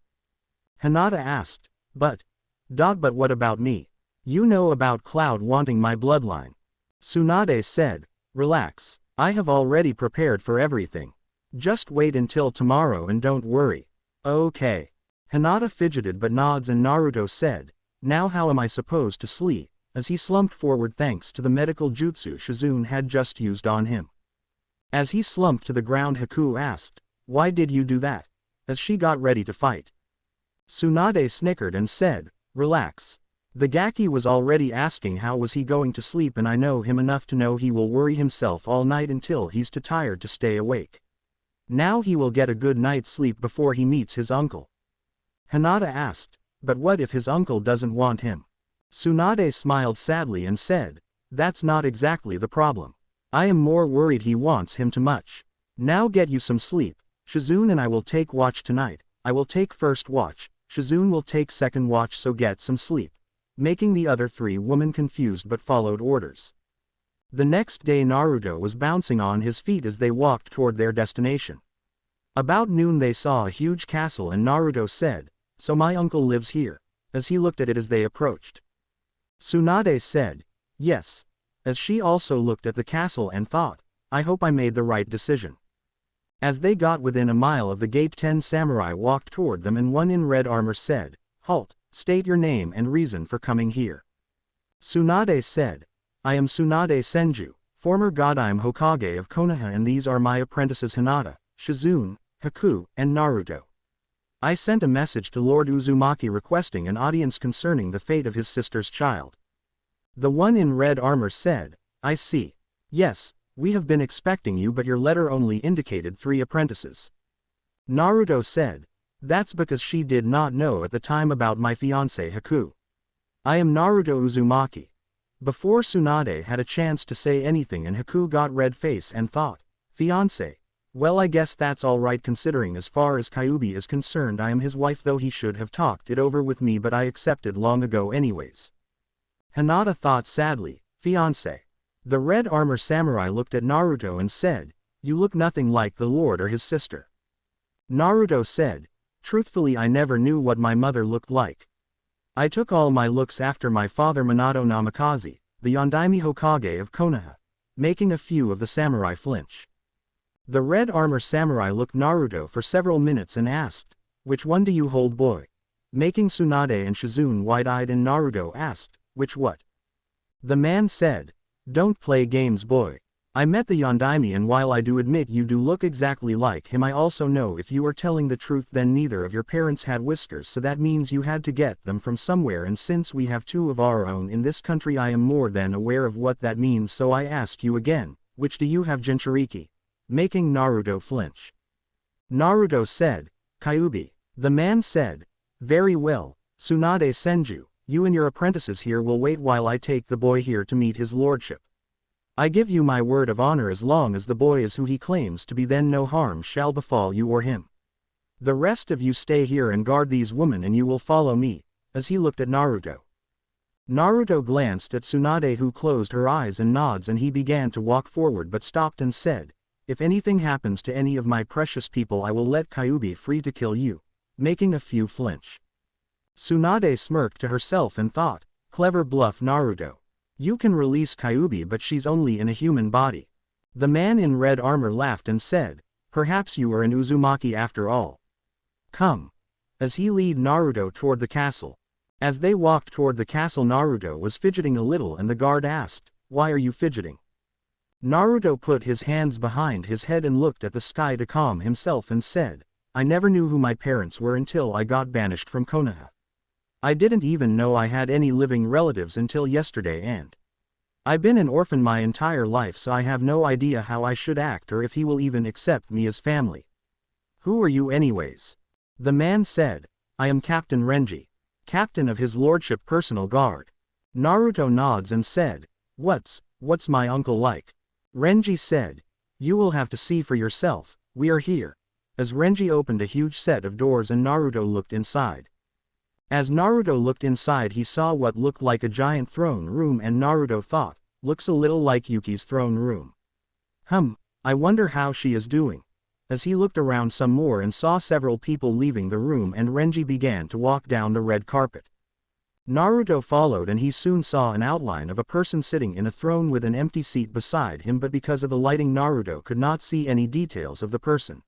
Hinata asked, but what about me? You know about Cloud wanting my bloodline. Tsunade said, relax, I have already prepared for everything. Just wait until tomorrow and don't worry. Okay. Hinata fidgeted but nods and Naruto said, now how am I supposed to sleep, as he slumped forward thanks to the medical jutsu Shizune had just used on him. As he slumped to the ground Haku asked, why did you do that? As she got ready to fight. Tsunade snickered and said, relax. The Gaki was already asking how was he going to sleep and I know him enough to know he will worry himself all night until he's too tired to stay awake. Now he will get a good night's sleep before he meets his uncle. Hinata asked, but what if his uncle doesn't want him? Tsunade smiled sadly and said, That's not exactly the problem. I am more worried he wants him too much. Now get you some sleep. Shizune and I will take watch tonight. I will take first watch. Shizune will take second watch, so get some sleep. Making the other three women confused but followed orders. The next day Naruto was bouncing on his feet as they walked toward their destination. About noon they saw a huge castle and Naruto said, "So my uncle lives here," as he looked at it as they approached. Tsunade said, "Yes," as she also looked at the castle and thought, "I hope I made the right decision." As they got within a mile of the gate, 10 samurai walked toward them and one in red armor said, "Halt, state your name and reason for coming here." Tsunade said, "I am Tsunade Senju, former Godime Hokage of Konoha, and these are my apprentices Hinata, Shizune, Haku, and Naruto. I sent a message to Lord Uzumaki requesting an audience concerning the fate of his sister's child." The one in red armor said, "I see. Yes, we have been expecting you, but your letter only indicated 3 apprentices." Naruto said, "That's because she did not know at the time about my fiancé Haku. I am Naruto Uzumaki." Before Tsunade had a chance to say anything and Haku got red face and thought, "Fiancé? Well, I guess that's alright considering as far as Kyuubi is concerned I am his wife, though he should have talked it over with me, but I accepted long ago anyways." Hinata thought sadly, "Fiancé?" The red armor samurai looked at Naruto and said, "You look nothing like the lord or his sister." Naruto said, "Truthfully, I never knew what my mother looked like. I took all my looks after my father Minato Namikaze, the Yondaime Hokage of Konoha," making a few of the samurai flinch. The red armor samurai looked Naruto for several minutes and asked, "Which one do you hold, boy?" Making Tsunade and Shizune wide-eyed, and Naruto asked, "Which what?" The man said, "Don't play games, boy. I met the Yondaime, and while I do admit you do look exactly like him, I also know if you are telling the truth then neither of your parents had whiskers, so that means you had to get them from somewhere, and since we have 2 of our own in this country I am more than aware of what that means, so I ask you again, which do you have, Jinchuriki?" Making Naruto flinch. Naruto said, "Kyuubi." The man said, "Very well, Tsunade Senju, you and your apprentices here will wait while I take the boy here to meet his lordship. I give you my word of honor, as long as the boy is who he claims to be, then no harm shall befall you or him. The rest of you stay here and guard these women, and you will follow me," as he looked at Naruto. Naruto glanced at Tsunade, who closed her eyes and nods, and he began to walk forward but stopped and said, "If anything happens to any of my precious people I will let Kyuubi free to kill you," making a few flinch. Tsunade smirked to herself and thought, "Clever bluff, Naruto. You can release Kyuubi, but she's only in a human body." The man in red armor laughed and said, "Perhaps you are an Uzumaki after all. Come," as he led Naruto toward the castle. As they walked toward the castle, Naruto was fidgeting a little and the guard asked, "Why are you fidgeting?" Naruto put his hands behind his head and looked at the sky to calm himself and said, "I never knew who my parents were until I got banished from Konoha. I didn't even know I had any living relatives until yesterday, and I've been an orphan my entire life, so I have no idea how I should act or if he will even accept me as family." "Who are you anyways?" The man said, "I am Captain Renji, captain of his lordship personal guard." Naruto nods and said, What's my uncle like?" Renji said, "You will have to see for yourself, we are here," as Renji opened a huge set of doors and Naruto looked inside. As Naruto looked inside, he saw what looked like a giant throne room, and Naruto thought, "Looks a little like Yuki's throne room. I wonder how she is doing." As he looked around some more and saw several people leaving the room, and Renji began to walk down the red carpet. Naruto followed, and he soon saw an outline of a person sitting in a throne with an empty seat beside him, but because of the lighting Naruto could not see any details of the person.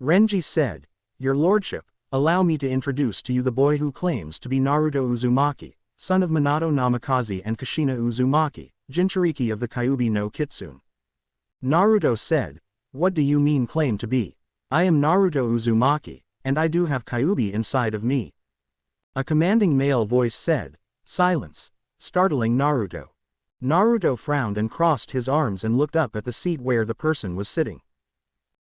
Renji said, "Your lordship, allow me to introduce to you the boy who claims to be Naruto Uzumaki, son of Minato Namikaze and Kushina Uzumaki, Jinchuriki of the Kyuubi no Kitsune." Naruto said, "What do you mean claim to be? I am Naruto Uzumaki, and I do have Kyuubi inside of me." A commanding male voice said, "Silence," startling Naruto. Naruto frowned and crossed his arms and looked up at the seat where the person was sitting.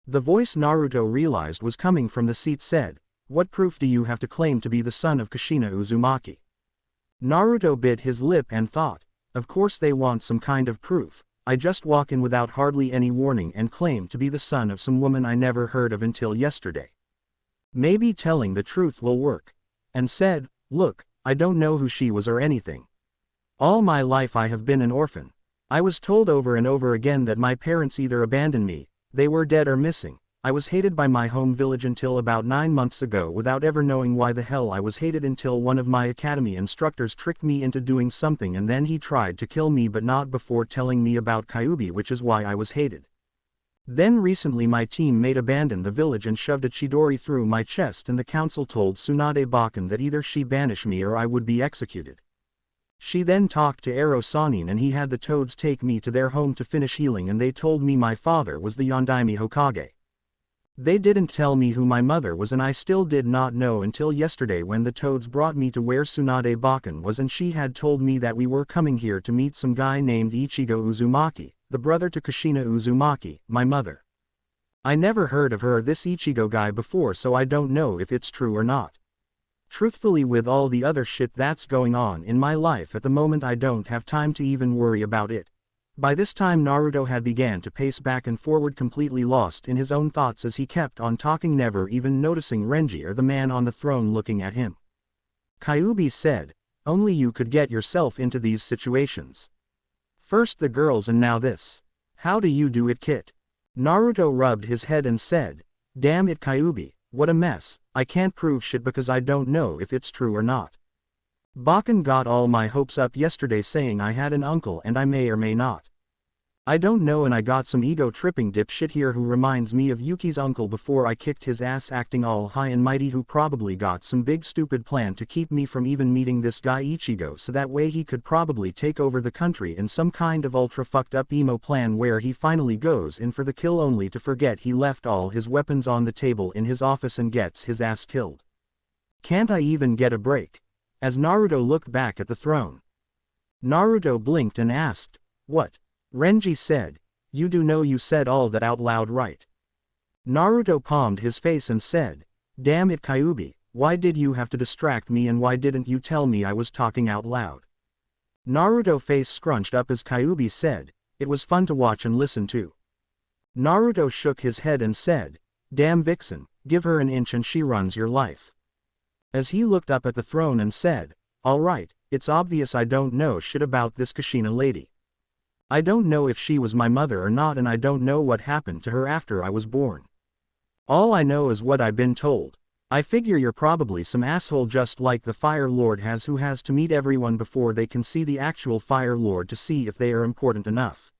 The voice Naruto realized was coming from the seat said, "What proof do you have to claim to be the son of Kushina Uzumaki?" Naruto bit his lip and thought, Of course they want some kind of proof. I just walk in without hardly any warning and claim to be the son of some woman I never heard of until yesterday. Maybe telling the truth will work. And said, look, I don't know who she was or anything. All my life I have been an orphan. I was told over and over again that my parents either abandoned me, they were dead or missing. I was hated by my home village until about 9 months ago without ever knowing why the hell I was hated until one of my academy instructors tricked me into doing something and then he tried to kill me but not before telling me about Kyuubi, which is why I was hated. Then recently my teammate abandoned the village and shoved a Chidori through my chest and the council told Tsunade Bakken that either she banish me or I would be executed. She then talked to Ero Sanin and he had the toads take me to their home to finish healing and they told me my father was the Yondaime Hokage. They didn't tell me who my mother was and I still did not know until yesterday when the toads brought me to where Tsunade Bakken was and she had told me that we were coming here to meet some guy named Ichigo Uzumaki, the brother to Kushina Uzumaki, my mother. I never heard of her this Ichigo guy before so I don't know if it's true or not. Truthfully, with all the other shit that's going on in my life at the moment I don't have time to even worry about it. By this time Naruto had began to pace back and forward completely lost in his own thoughts as he kept on talking, never even noticing Renji or the man on the throne looking at him. Kyuubi said, only you could get yourself into these situations. First the girls and now this. How do you do it, Kit? Naruto rubbed his head and said, damn it Kyuubi, what a mess, I can't prove shit because I don't know if it's true or not. Bakken got all my hopes up yesterday saying I had an uncle and I may or may not. I don't know, and I got some ego-tripping dipshit here who reminds me of Yuki's uncle before I kicked his ass acting all high and mighty, who probably got some big stupid plan to keep me from even meeting this guy Ichigo so that way he could probably take over the country in some kind of ultra fucked up emo plan where he finally goes in for the kill only to forget he left all his weapons on the table in his office and gets his ass killed. Can't I even get a break? As Naruto looked back at the throne. Naruto blinked and asked, what? Renji said, you do know you said all that out loud, right? Naruto palmed his face and said, damn it Kyuubi, why did you have to distract me and why didn't you tell me I was talking out loud? Naruto face scrunched up as Kyuubi said, it was fun to watch and listen to. Naruto shook his head and said, damn Vixen, give her an inch and she runs your life. As he looked up at the throne and said, alright, it's obvious I don't know shit about this Kushina lady. I don't know if she was my mother or not and I don't know what happened to her after I was born. All I know is what I've been told. I figure you're probably some asshole just like the Fire Lord has, who has to meet everyone before they can see the actual Fire Lord to see if they are important enough.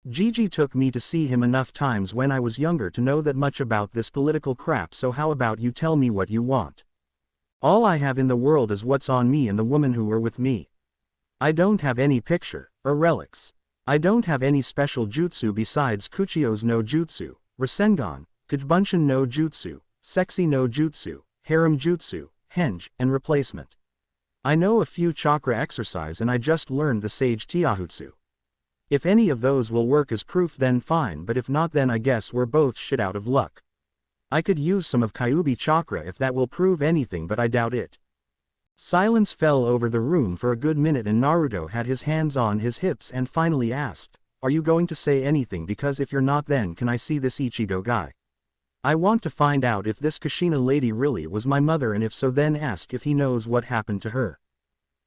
Gigi took me to see him enough times when I was younger to know that much about this political crap, so how about you tell me what you want? All I have in the world is what's on me and the woman who were with me. I don't have any picture, or relics. I don't have any special jutsu besides Kuchio's no jutsu, Rasengan, Kujbunshin no jutsu, Sexy no jutsu, Harem jutsu, Henge, and replacement. I know a few chakra exercise and I just learned the Sage Tiahutsu. If any of those will work as proof then fine, but if not then I guess we're both shit out of luck. I could use some of Kyuubi chakra if that will prove anything, but I doubt it. Silence fell over the room for a good minute and Naruto had his hands on his hips and finally asked, are you going to say anything? Because if you're not, then can I see this Ichigo guy? I want to find out if this Kushina lady really was my mother, and if so then ask if he knows what happened to her.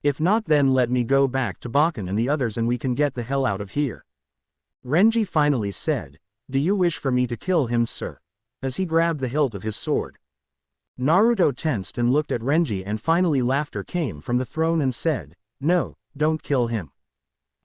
If not then let me go back to Bakken and the others and we can get the hell out of here. Renji finally said, do you wish for me to kill him, sir? As he grabbed the hilt of his sword. Naruto tensed and looked at Renji and finally laughter came from the throne and said, no, don't kill him.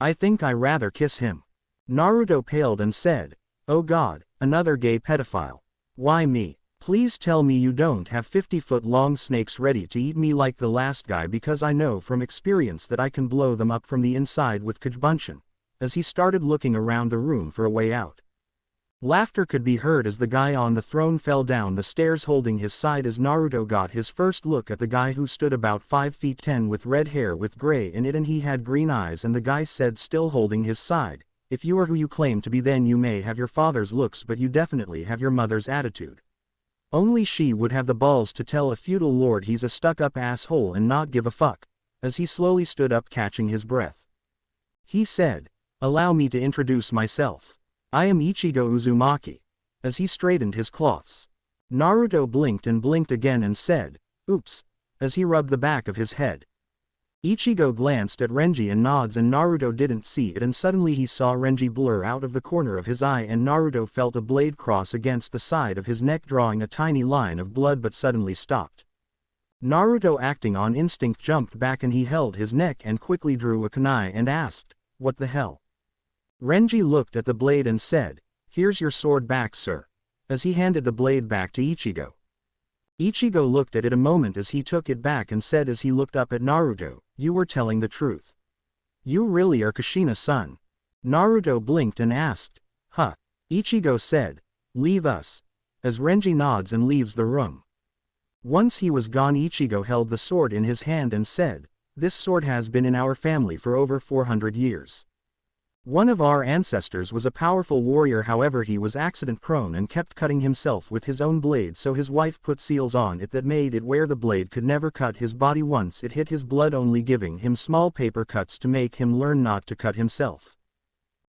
I think I rather kiss him. Naruto paled and said, oh god, another gay pedophile. Why me? Please tell me you don't have 50-foot-long snakes ready to eat me like the last guy, because I know from experience that I can blow them up from the inside with Kujbunshin. As he started looking around the room for a way out. Laughter could be heard as the guy on the throne fell down the stairs holding his side as Naruto got his first look at the guy who stood about 5 feet 10 with red hair with gray in it, and he had green eyes, and the guy said, still holding his side, if you are who you claim to be then you may have your father's looks but you definitely have your mother's attitude. Only she would have the balls to tell a feudal lord he's a stuck-up asshole and not give a fuck, as he slowly stood up catching his breath. He said, "Allow me to introduce myself. I am Ichigo Uzumaki." As he straightened his cloths, Naruto blinked and blinked again and said, "Oops," as he rubbed the back of his head. Ichigo glanced at Renji and nods, and Naruto didn't see it, and suddenly he saw Renji blur out of the corner of his eye, and Naruto felt a blade cross against the side of his neck, drawing a tiny line of blood, but suddenly stopped. Naruto, acting on instinct, jumped back and he held his neck and quickly drew a kunai and asked, "What the hell?" Renji looked at the blade and said, "Here's your sword back, sir," as he handed the blade back to Ichigo. Ichigo looked at it a moment as he took it back and said as he looked up at Naruto, "You were telling the truth. You really are Kushina's son." Naruto blinked and asked, "Huh?" Ichigo said, "Leave us," as Renji nods and leaves the room. Once he was gone, Ichigo held the sword in his hand and said, "This sword has been in our family for over 400 years. One of our ancestors was a powerful warrior, however he was accident prone and kept cutting himself with his own blade, so his wife put seals on it that made it where the blade could never cut his body once it hit his blood, only giving him small paper cuts to make him learn not to cut himself.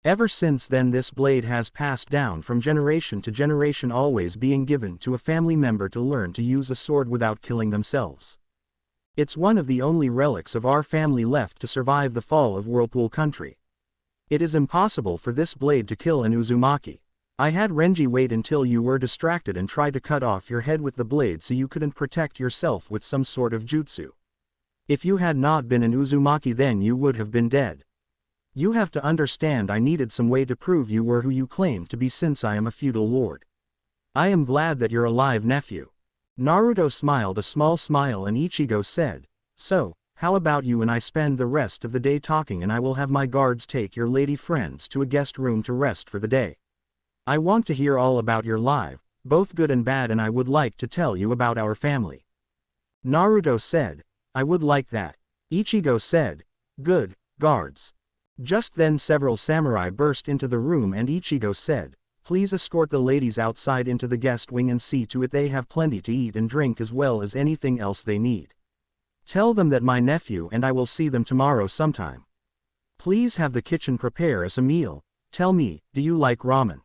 Ever since then this blade has passed down from generation to generation, always being given to a family member to learn to use a sword without killing themselves. It's one of the only relics of our family left to survive the fall of Whirlpool Country. It is impossible for this blade to kill an Uzumaki. I had Renji wait until you were distracted and try to cut off your head with the blade so you couldn't protect yourself with some sort of jutsu. If you had not been an Uzumaki, then you would have been dead. You have to understand, I needed some way to prove you were who you claimed to be, since I am a feudal lord. I am glad that you're alive, nephew." Naruto smiled a small smile and Ichigo said, "So, how about you and I spend the rest of the day talking, and I will have my guards take your lady friends to a guest room to rest for the day. I want to hear all about your life, both good and bad, and I would like to tell you about our family." Naruto said, "I would like that." Ichigo said, "Good, guards." Just then several samurai burst into the room and Ichigo said, "Please escort the ladies outside into the guest wing and see to it they have plenty to eat and drink as well as anything else they need. Tell them that my nephew and I will see them tomorrow sometime. Please have the kitchen prepare us a meal. Tell me, do you like ramen?"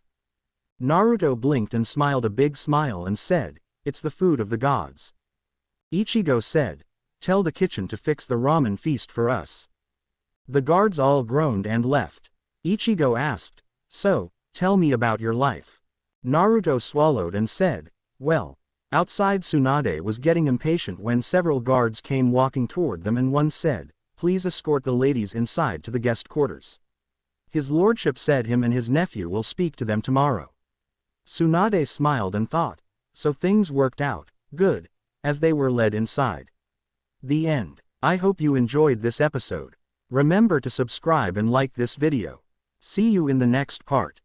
Naruto blinked and smiled a big smile and said, "It's the food of the gods." Ichigo said, "Tell the kitchen to fix the ramen feast for us." The guards all groaned and left. Ichigo asked, "So, tell me about your life." Naruto swallowed and said, "Well." Outside, Tsunade was getting impatient when several guards came walking toward them, and one said, "Please escort the ladies inside to the guest quarters. His lordship said him and his nephew will speak to them tomorrow." Tsunade smiled and thought, so things worked out good, as they were led inside. The end. I hope you enjoyed this episode. Remember to subscribe and like this video. See you in the next part.